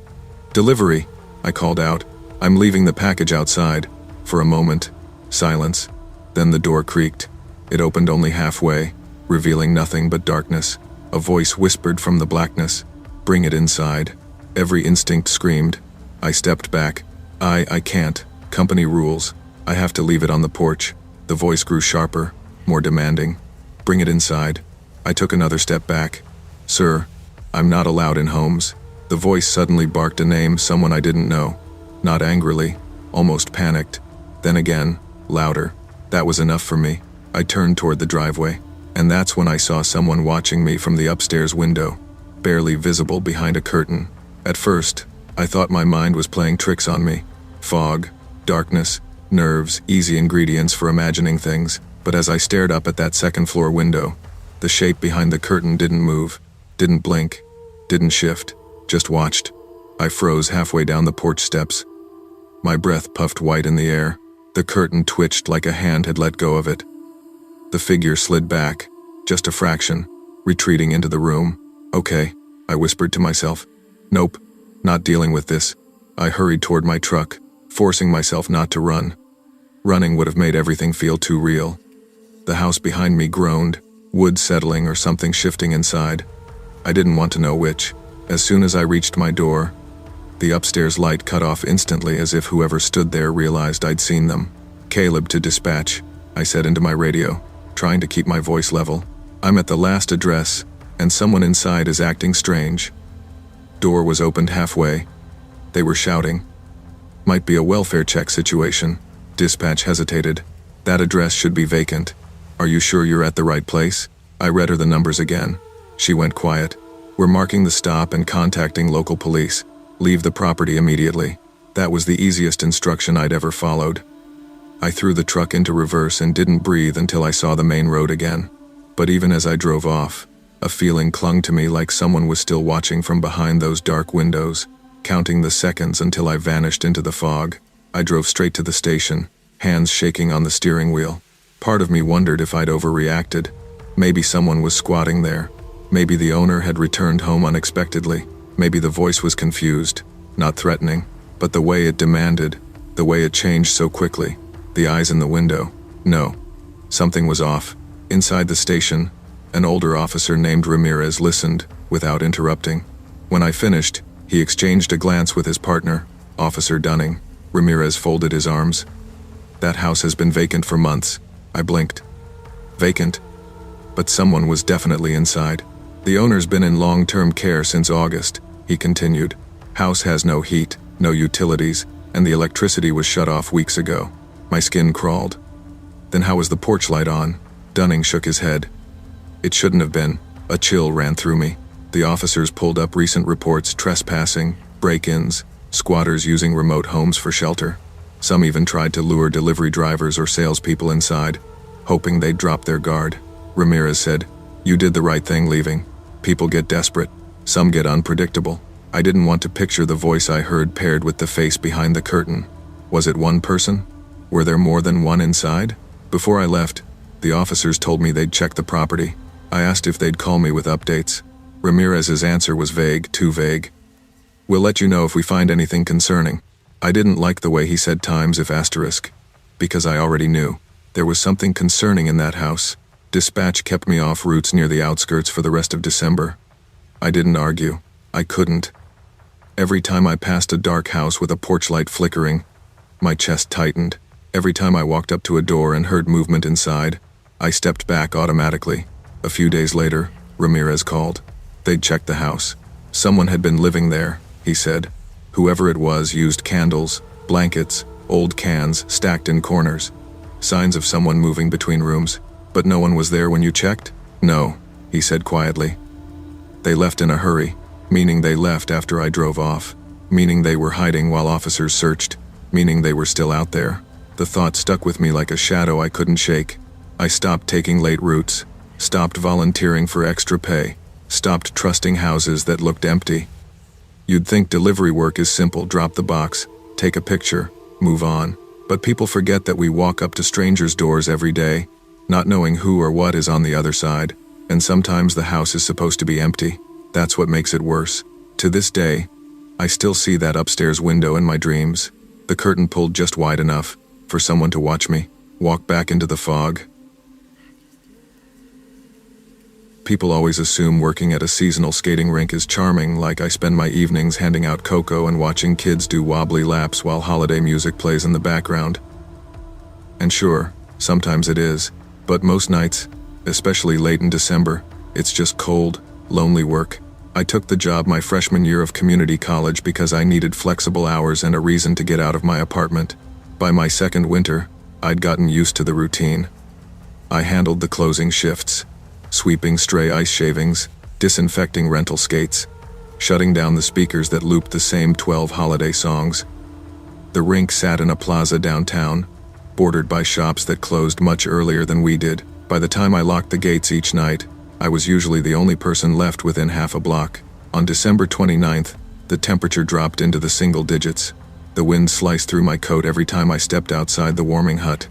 "Delivery," I called out. "I'm leaving the package outside." For a moment, silence. Then the door creaked. It opened only halfway, revealing nothing but darkness. A voice whispered from the blackness, "Bring it inside." Every instinct screamed. I stepped back. I can't. Company rules. I have to leave it on the porch. The voice grew sharper, more demanding. "Bring it inside." I took another step back. "Sir, I'm not allowed in homes." The voice suddenly barked a name, someone I didn't know. Not angrily, almost panicked. Then again, louder. That was enough for me. I turned toward the driveway, and that's when I saw someone watching me from the upstairs window, barely visible behind a curtain. At first, I thought my mind was playing tricks on me. Fog, darkness, nerves, easy ingredients for imagining things. But as I stared up at that second-floor window, the shape behind the curtain didn't move, didn't blink, didn't shift, just watched. I froze halfway down the porch steps. My breath puffed white in the air. The curtain twitched like a hand had let go of it. The figure slid back, just a fraction, retreating into the room. "Okay," I whispered to myself. "Nope, not dealing with this." I hurried toward my truck, forcing myself not to run. Running would have made everything feel too real. The house behind me groaned, wood settling or something shifting inside. I didn't want to know which. As soon as I reached my door, the upstairs light cut off instantly, as if whoever stood there realized I'd seen them. "Caleb to dispatch," I said into my radio, trying to keep my voice level. "I'm at the last address, and someone inside is acting strange." Door was opened halfway. They were shouting. "Might be a welfare check situation." Dispatch hesitated. "That address should be vacant. Are you sure you're at the right place?" I read her the numbers again. She went quiet. "We're marking the stop and contacting local police. Leave the property immediately." That was the easiest instruction I'd ever followed. I threw the truck into reverse and didn't breathe until I saw the main road again. But even as I drove off, a feeling clung to me like someone was still watching from behind those dark windows, counting the seconds until I vanished into the fog. I drove straight to the station, hands shaking on the steering wheel. Part of me wondered if I'd overreacted. Maybe someone was squatting there. Maybe the owner had returned home unexpectedly. Maybe the voice was confused, not threatening, but the way it demanded, the way it changed so quickly. The eyes in the window. No. Something was off. Inside the station, an older officer named Ramirez listened, without interrupting. When I finished, he exchanged a glance with his partner, Officer Dunning. Ramirez folded his arms. "That house has been vacant for months." I blinked. Vacant? But someone was definitely inside. "The owner's been in long-term care since August," he continued. "House has no heat, no utilities, and the electricity was shut off weeks ago." My skin crawled. "Then how was the porch light on?" Dunning shook his head. "It shouldn't have been." A chill ran through me. The officers pulled up recent reports: trespassing, break-ins, squatters using remote homes for shelter. Some even tried to lure delivery drivers or salespeople inside, hoping they'd drop their guard. Ramirez said, "You did the right thing leaving. People get desperate. Some get unpredictable." I didn't want to picture the voice I heard paired with the face behind the curtain. Was it one person? Were there more than one inside? Before I left, the officers told me they'd check the property. I asked if they'd call me with updates. Ramirez's answer was vague, too vague. "We'll let you know if we find anything concerning." I didn't like the way he said times if asterisk, because I already knew. There was something concerning in that house. Dispatch kept me off routes near the outskirts for the rest of December. I didn't argue. I couldn't. Every time I passed a dark house with a porch light flickering, my chest tightened. Every time I walked up to a door and heard movement inside, I stepped back automatically. A few days later, Ramirez called. They'd checked the house. Someone had been living there, he said. Whoever it was used candles, blankets, old cans stacked in corners. signs of someone moving between rooms. But no one was there when you checked? No, he said quietly. They left in a hurry, meaning they left after I drove off, meaning they were hiding while officers searched, meaning they were still out there. The thought stuck with me like a shadow I couldn't shake. I stopped taking late routes, stopped volunteering for extra pay, stopped trusting houses that looked empty. You'd think delivery work is simple: drop the box, take a picture, move on. But people forget that we walk up to strangers' doors every day, not knowing who or what is on the other side, and sometimes the house is supposed to be empty. That's what makes it worse. To this day, I still see that upstairs window in my dreams, the curtain pulled just wide enough for someone to watch me walk back into the fog. People always assume working at a seasonal skating rink is charming, like I spend my evenings handing out cocoa and watching kids do wobbly laps while holiday music plays in the background. And sure, sometimes it is, but most nights, especially late in December, it's just cold, lonely work. I took the job my freshman year of community college because I needed flexible hours and a reason to get out of my apartment. By my second winter, I'd gotten used to the routine. I handled the closing shifts, sweeping stray ice shavings, disinfecting rental skates, shutting down the speakers that looped the same 12 holiday songs. The rink sat in a plaza downtown, bordered by shops that closed much earlier than we did. By the time I locked the gates each night, I was usually the only person left within half a block. On December 29th, the temperature dropped into the single digits. The wind sliced through my coat every time I stepped outside the warming hut.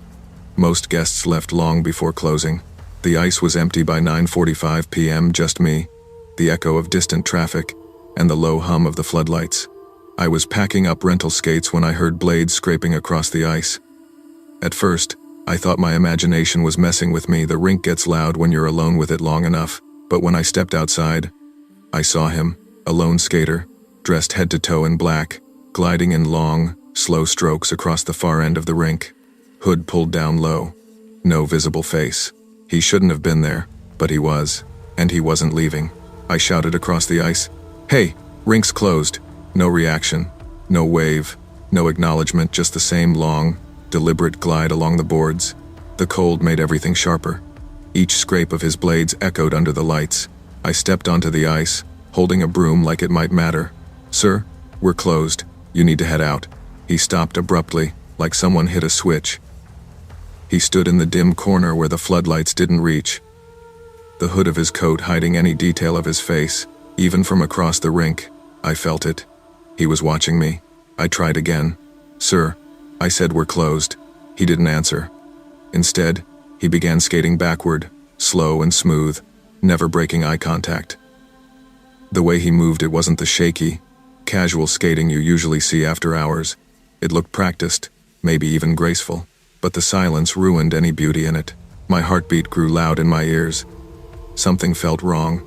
Most guests left long before closing. The ice was empty by 9:45 p.m., just me, the echo of distant traffic, and the low hum of the floodlights. I was packing up rental skates when I heard blades scraping across the ice. At first, I thought my imagination was messing with me. The rink gets loud when you're alone with it long enough. But when I stepped outside, I saw him, a lone skater, dressed head to toe in black, gliding in long, slow strokes across the far end of the rink. Hood pulled down low. No visible face. He shouldn't have been there, but he was, and he wasn't leaving. I shouted across the ice, "Hey, rink's closed." No reaction, no wave, no acknowledgement, just the same long, deliberate glide along the boards. The cold made everything sharper. Each scrape of his blades echoed under the lights. I stepped onto the ice, holding a broom like it might matter. "Sir, we're closed. You need to head out." He stopped abruptly, like someone hit a switch. He stood in the dim corner where the floodlights didn't reach, the hood of his coat hiding any detail of his face. Even from across the rink, I felt it. He was watching me. I tried again. "Sir," I said, "we're closed." He didn't answer. Instead, he began skating backward, slow and smooth, never breaking eye contact. The way he moved, it wasn't the shaky, casual skating you usually see after hours. It looked practiced, maybe even graceful. But the silence ruined any beauty in it. My heartbeat grew loud in my ears. Something felt wrong.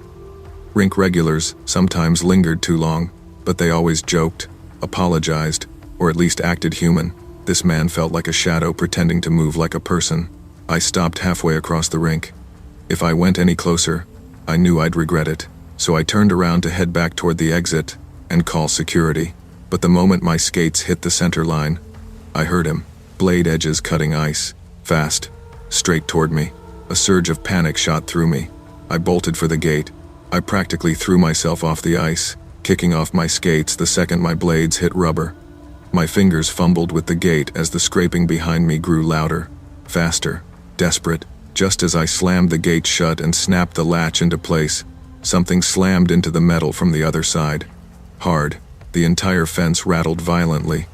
Rink regulars sometimes lingered too long, but they always joked, apologized, or at least acted human. This man felt like a shadow pretending to move like a person. I stopped halfway across the rink. If I went any closer, I knew I'd regret it. So I turned around to head back toward the exit and call security. But the moment my skates hit the center line, I heard him. Blade edges cutting ice, fast, straight toward me. A surge of panic shot through me. I bolted for the gate. I practically threw myself off the ice, kicking off my skates the second my blades hit rubber. My fingers fumbled with the gate as the scraping behind me grew louder, faster, desperate. Just as I slammed the gate shut and snapped the latch into place, something slammed into the metal from the other side. Hard, the entire fence rattled violently,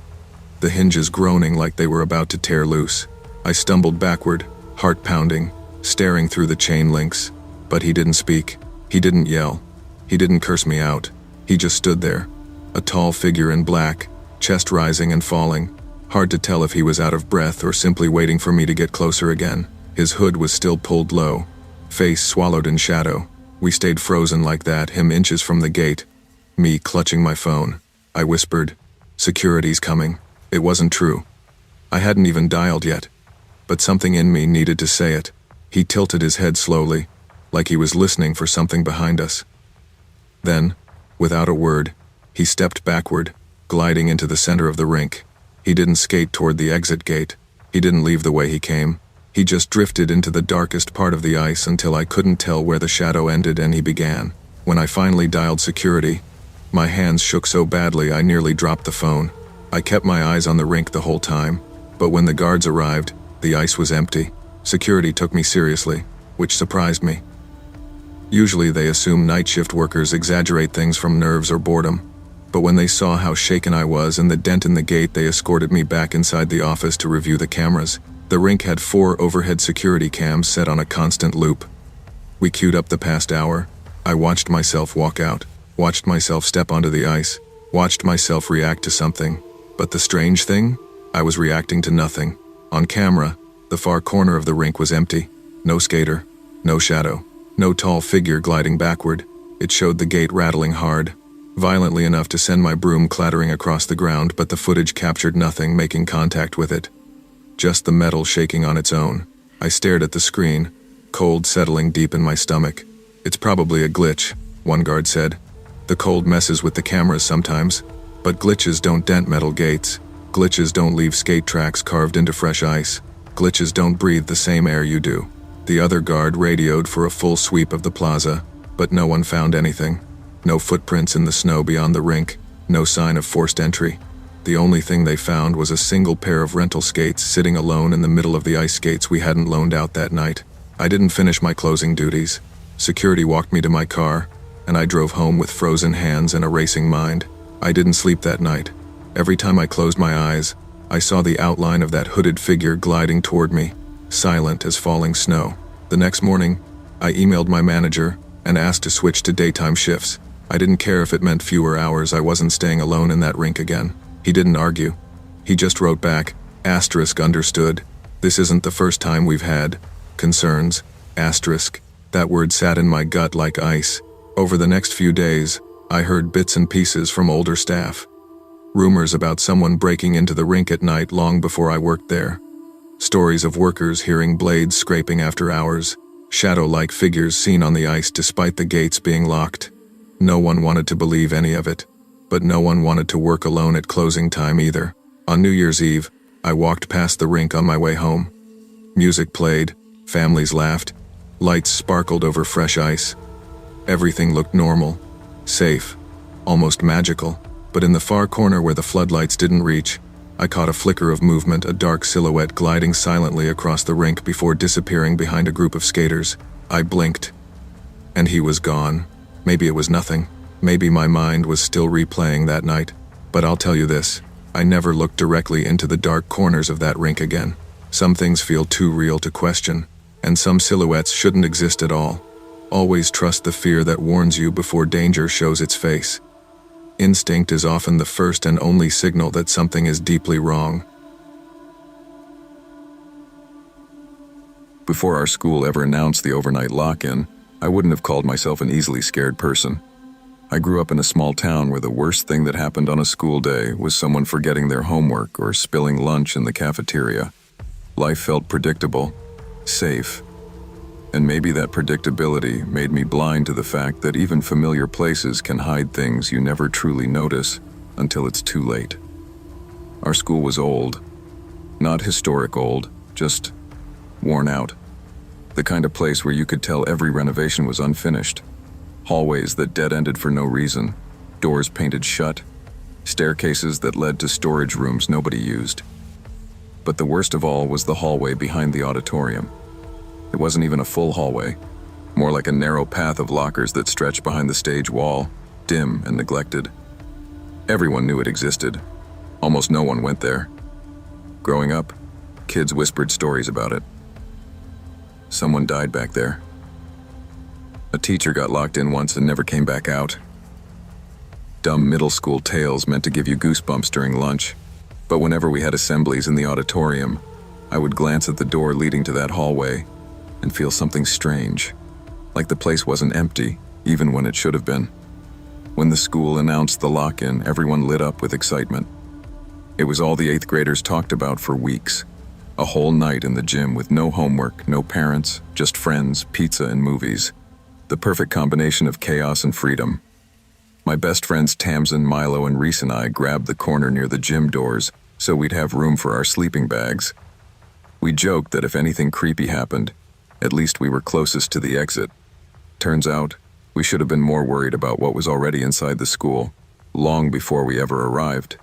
the hinges groaning like they were about to tear loose. I stumbled backward, heart pounding, staring through the chain links. But he didn't speak. He didn't yell. He didn't curse me out. He just stood there, a tall figure in black, chest rising and falling. Hard to tell if he was out of breath or simply waiting for me to get closer again. His hood was still pulled low, face swallowed in shadow. We stayed frozen like that, him inches from the gate, me clutching my phone. I whispered, "Security's coming." It wasn't true. I hadn't even dialed yet, but something in me needed to say it. He tilted his head slowly, like he was listening for something behind us. Then, without a word, he stepped backward, gliding into the center of the rink. He didn't skate toward the exit gate. He didn't leave the way he came. He just drifted into the darkest part of the ice until I couldn't tell where the shadow ended and he began. When I finally dialed security, my hands shook so badly I nearly dropped the phone. I kept my eyes on the rink the whole time, but when the guards arrived, the ice was empty. Security took me seriously, which surprised me. Usually they assume night shift workers exaggerate things from nerves or boredom, but when they saw how shaken I was and the dent in the gate, they escorted me back inside the office to review the cameras. The rink had 4 overhead security cams set on a constant loop. We queued up the past hour. I watched myself walk out, watched myself step onto the ice, watched myself react to something. But the strange thing? I was reacting to nothing. On camera, the far corner of the rink was empty. No skater, no shadow, no tall figure gliding backward. It showed the gate rattling hard, violently enough to send my broom clattering across the ground, but the footage captured nothing making contact with it. Just the metal shaking on its own. I stared at the screen, cold settling deep in my stomach. It's probably a glitch, one guard said. The cold messes with the cameras sometimes, but glitches don't dent metal gates. Glitches don't leave skate tracks carved into fresh ice. Glitches don't breathe the same air you do. The other guard radioed for a full sweep of the plaza, but no one found anything. No footprints in the snow beyond the rink, no sign of forced entry. The only thing they found was a single pair of rental skates sitting alone in the middle of the ice skates we hadn't loaned out that night. I didn't finish my closing duties. Security walked me to my car, and I drove home with frozen hands and a racing mind. I didn't sleep that night. Every time I closed my eyes, I saw the outline of that hooded figure gliding toward me, silent as falling snow. The next morning, I emailed my manager and asked to switch to daytime shifts. I didn't care if it meant fewer hours. I wasn't staying alone in that rink again. He didn't argue. He just wrote back, *understood. This isn't the first time we've had concerns, *. That word sat in my gut like ice. Over the next few days, I heard bits and pieces from older staff. Rumors about someone breaking into the rink at night long before I worked there. Stories of workers hearing blades scraping after hours, shadow-like figures seen on the ice despite the gates being locked. No one wanted to believe any of it. But no one wanted to work alone at closing time either. On New Year's Eve, I walked past the rink on my way home. Music played, families laughed, lights sparkled over fresh ice. Everything looked normal, safe, almost magical, but in the far corner where the floodlights didn't reach, I caught a flicker of movement, a dark silhouette gliding silently across the rink before disappearing behind a group of skaters. I blinked, and he was gone. Maybe it was nothing. Maybe my mind was still replaying that night, but I'll tell you this, I never looked directly into the dark corners of that rink again. Some things feel too real to question, and some silhouettes shouldn't exist at all. Always trust the fear that warns you before danger shows its face. Instinct is often the first and only signal that something is deeply wrong. Before our school ever announced the overnight lock-in, I wouldn't have called myself an easily scared person. I grew up in a small town where the worst thing that happened on a school day was someone forgetting their homework or spilling lunch in the cafeteria. Life felt predictable, safe, and maybe that predictability made me blind to the fact that even familiar places can hide things you never truly notice until it's too late. Our school was old. Not historic old, just worn out. The kind of place where you could tell every renovation was unfinished. Hallways that dead-ended for no reason, doors painted shut, staircases that led to storage rooms nobody used. But the worst of all was the hallway behind the auditorium. It wasn't even a full hallway, more like a narrow path of lockers that stretched behind the stage wall, dim and neglected. Everyone knew it existed. Almost no one went there. Growing up, kids whispered stories about it. Someone died back there. A teacher got locked in once and never came back out. Dumb middle school tales meant to give you goosebumps during lunch, but whenever we had assemblies in the auditorium, I would glance at the door leading to that hallway and feel something strange, like the place wasn't empty, even when it should have been. When the school announced the lock-in, everyone lit up with excitement. It was all the 8th graders talked about for weeks. A whole night in the gym with no homework, no parents, just friends, pizza, and movies. The perfect combination of chaos and freedom. My best friends Tamsin, Milo, and Reese and I grabbed the corner near the gym doors so we'd have room for our sleeping bags. We joked that if anything creepy happened, at least we were closest to the exit. Turns out, we should have been more worried about what was already inside the school, long before we ever arrived.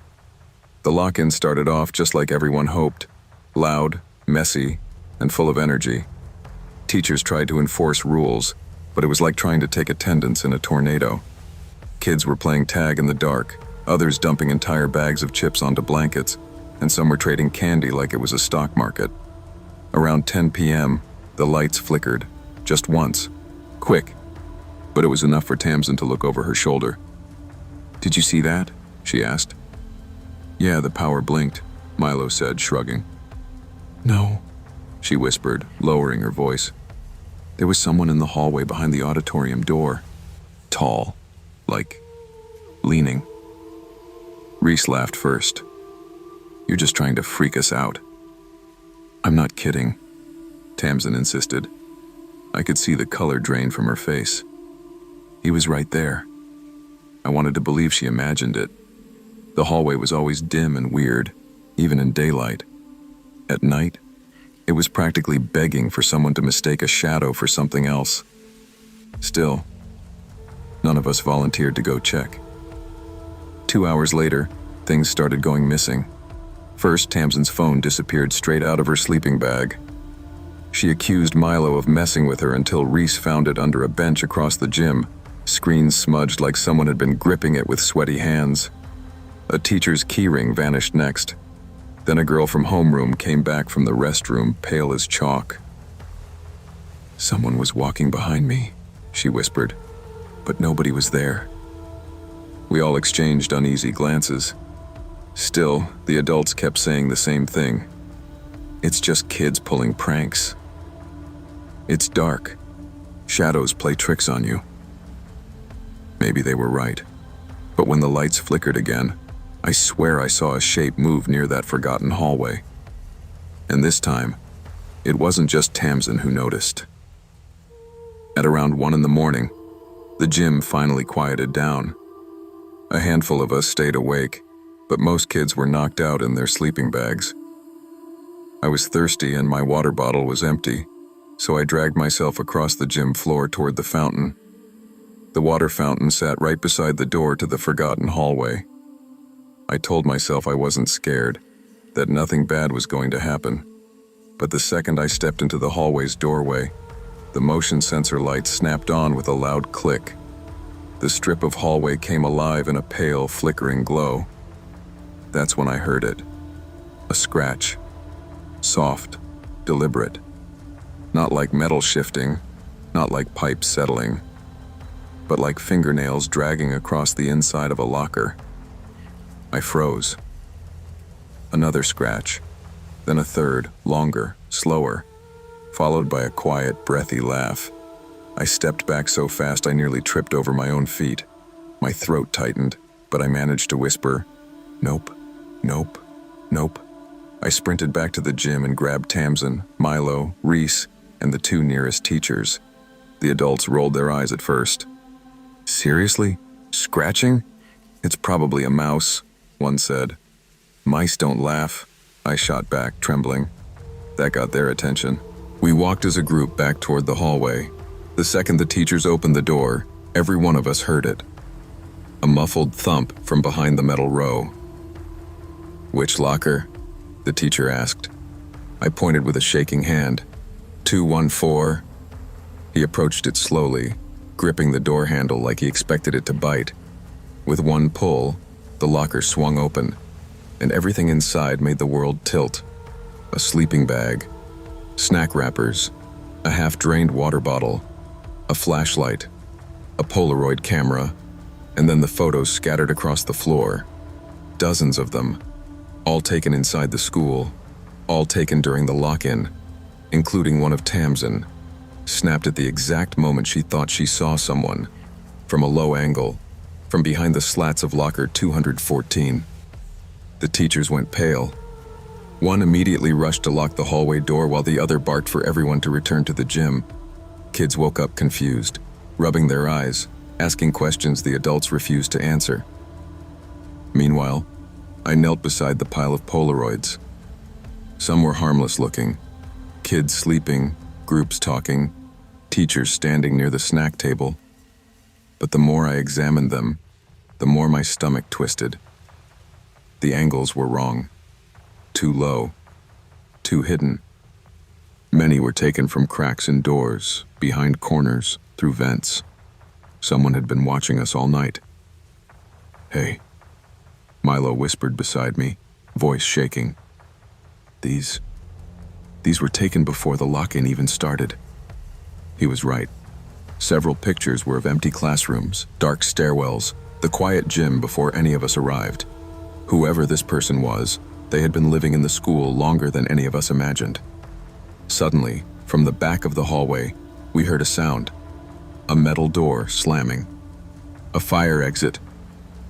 The lock-in started off just like everyone hoped, loud, messy, and full of energy. Teachers tried to enforce rules, but it was like trying to take attendance in a tornado. Kids were playing tag in the dark, others dumping entire bags of chips onto blankets, and some were trading candy like it was a stock market. Around 10 p.m., the lights flickered, just once. Quick. But it was enough for Tamsin to look over her shoulder. "Did you see that?" she asked. "Yeah, the power blinked," Milo said, shrugging. "No," she whispered, lowering her voice. "There was someone in the hallway behind the auditorium door. Tall. Like, leaning." Reese laughed first. "You're just trying to freak us out." "I'm not kidding," Tamsin insisted. I could see the color drain from her face. He was right there. I wanted to believe she imagined it. The hallway was always dim and weird, even in daylight. At night, it was practically begging for someone to mistake a shadow for something else. Still, none of us volunteered to go check. 2 hours later, things started going missing. First, Tamsin's phone disappeared straight out of her sleeping bag. She accused Milo of messing with her until Reese found it under a bench across the gym, screen smudged like someone had been gripping it with sweaty hands. A teacher's keyring vanished next. Then a girl from homeroom came back from the restroom, pale as chalk. "Someone was walking behind me," she whispered, "but nobody was there." We all exchanged uneasy glances. Still, the adults kept saying the same thing. "It's just kids pulling pranks. It's dark. Shadows play tricks on you." Maybe they were right. But when the lights flickered again, I swear I saw a shape move near that forgotten hallway. And this time, it wasn't just Tamsin who noticed. At around 1 in the morning, the gym finally quieted down. A handful of us stayed awake, but most kids were knocked out in their sleeping bags. I was thirsty and my water bottle was empty, so I dragged myself across the gym floor toward the fountain. The water fountain sat right beside the door to the forgotten hallway. I told myself I wasn't scared, that nothing bad was going to happen. But the second I stepped into the hallway's doorway, the motion sensor light snapped on with a loud click. The strip of hallway came alive in a pale, flickering glow. That's when I heard it. A scratch. Soft, deliberate. Not like metal shifting, not like pipes settling, but like fingernails dragging across the inside of a locker. I froze. Another scratch, then a third, longer, slower, followed by a quiet, breathy laugh. I stepped back so fast I nearly tripped over my own feet. My throat tightened, but I managed to whisper, "Nope, nope, nope." I sprinted back to the gym and grabbed Tamsin, Milo, Reese, and the 2 nearest teachers. The adults rolled their eyes at first. "Seriously? Scratching? It's probably a mouse," one said. "Mice don't laugh," I shot back, trembling. That got their attention. We walked as a group back toward the hallway. The second the teachers opened the door, every one of us heard it. A muffled thump from behind the metal row. "Which locker?" the teacher asked. I pointed with a shaking hand. 214. He approached it slowly, gripping the door handle like he expected it to bite. With one pull, the locker swung open, and everything inside made the world tilt. A sleeping bag, snack wrappers, a half-drained water bottle, a flashlight, a Polaroid camera, and then the photos scattered across the floor. Dozens of them, all taken inside the school, all taken during the lock-in, including one of Tamsin, snapped at the exact moment she thought she saw someone, from a low angle, from behind the slats of locker 214. The teachers went pale. One immediately rushed to lock the hallway door while the other barked for everyone to return to the gym. Kids woke up confused, rubbing their eyes, asking questions the adults refused to answer. Meanwhile, I knelt beside the pile of Polaroids. Some were harmless looking. Kids sleeping, groups talking, teachers standing near the snack table. But the more I examined them, the more my stomach twisted. The angles were wrong. Too low. Too hidden. Many were taken from cracks in doors, behind corners, through vents. Someone had been watching us all night. "Hey," Milo whispered beside me, voice shaking. These were taken before the lock-in even started." He was right. Several pictures were of empty classrooms, dark stairwells, the quiet gym before any of us arrived. Whoever this person was, they had been living in the school longer than any of us imagined. Suddenly, from the back of the hallway, we heard a sound. A metal door slamming. A fire exit.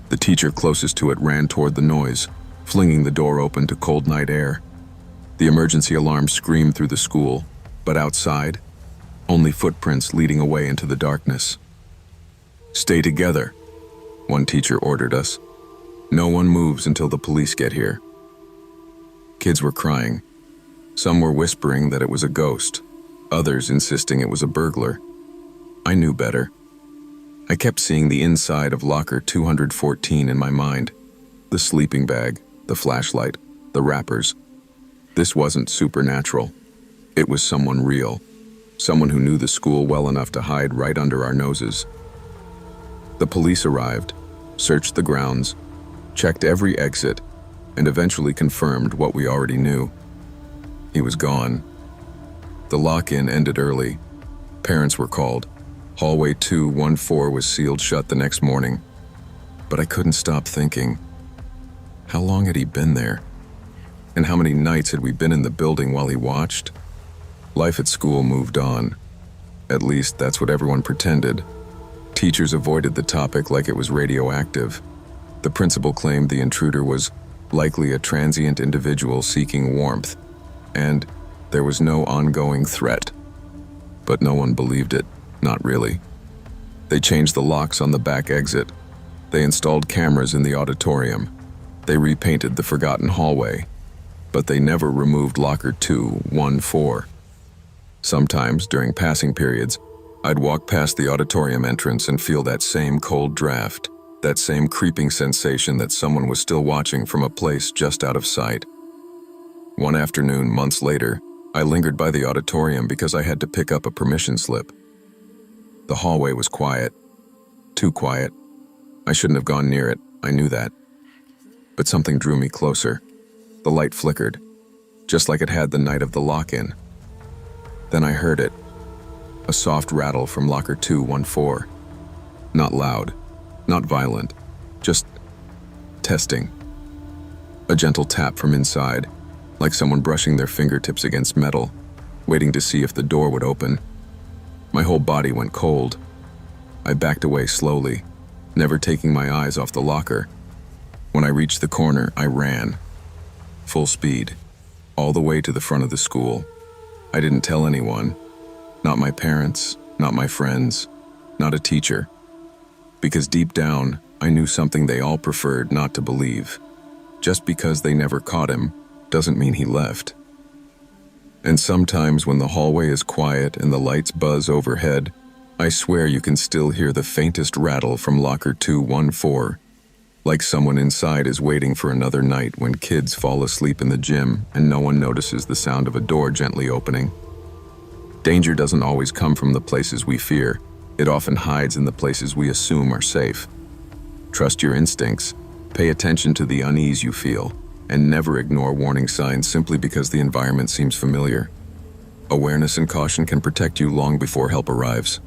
The teacher closest to it ran toward the noise, flinging the door open to cold night air. The emergency alarm screamed through the school, but outside, only footprints leading away into the darkness. "Stay together," one teacher ordered us. "No one moves until the police get here." Kids were crying. Some were whispering that it was a ghost, others insisting it was a burglar. I knew better. I kept seeing the inside of locker 214 in my mind. The sleeping bag, the flashlight, the wrappers. This wasn't supernatural. It was someone real. Someone who knew the school well enough to hide right under our noses. The police arrived, searched the grounds, checked every exit, and eventually confirmed what we already knew. He was gone. The lock-in ended early. Parents were called. Hallway 214 was sealed shut the next morning. But I couldn't stop thinking, how long had he been there? And how many nights had we been in the building while he watched? Life at school moved on. At least that's what everyone pretended. Teachers avoided the topic like it was radioactive. The principal claimed the intruder was likely a transient individual seeking warmth, and there was no ongoing threat. But no one believed it, not really. They changed the locks on the back exit. They installed cameras in the auditorium. They repainted the forgotten hallway. But they never removed locker 214. Sometimes, during passing periods, I'd walk past the auditorium entrance and feel that same cold draft, that same creeping sensation that someone was still watching from a place just out of sight. One afternoon, months later, I lingered by the auditorium because I had to pick up a permission slip. The hallway was quiet. Too quiet. I shouldn't have gone near it, I knew that. But something drew me closer. The light flickered, just like it had the night of the lock-in. Then I heard it, a soft rattle from locker 214. Not loud, not violent, just testing. A gentle tap from inside, like someone brushing their fingertips against metal, waiting to see if the door would open. My whole body went cold. I backed away slowly, never taking my eyes off the locker. When I reached the corner, I ran. Full speed, all the way to the front of the school. I didn't tell anyone, not my parents, not my friends, not a teacher. Because deep down, I knew something they all preferred not to believe. Just because they never caught him doesn't mean he left. And sometimes when the hallway is quiet and the lights buzz overhead, I swear you can still hear the faintest rattle from locker 214. Like someone inside is waiting for another night when kids fall asleep in the gym and no one notices the sound of a door gently opening. Danger doesn't always come from the places we fear. It often hides in the places we assume are safe. Trust your instincts, pay attention to the unease you feel, and never ignore warning signs simply because the environment seems familiar. Awareness and caution can protect you long before help arrives.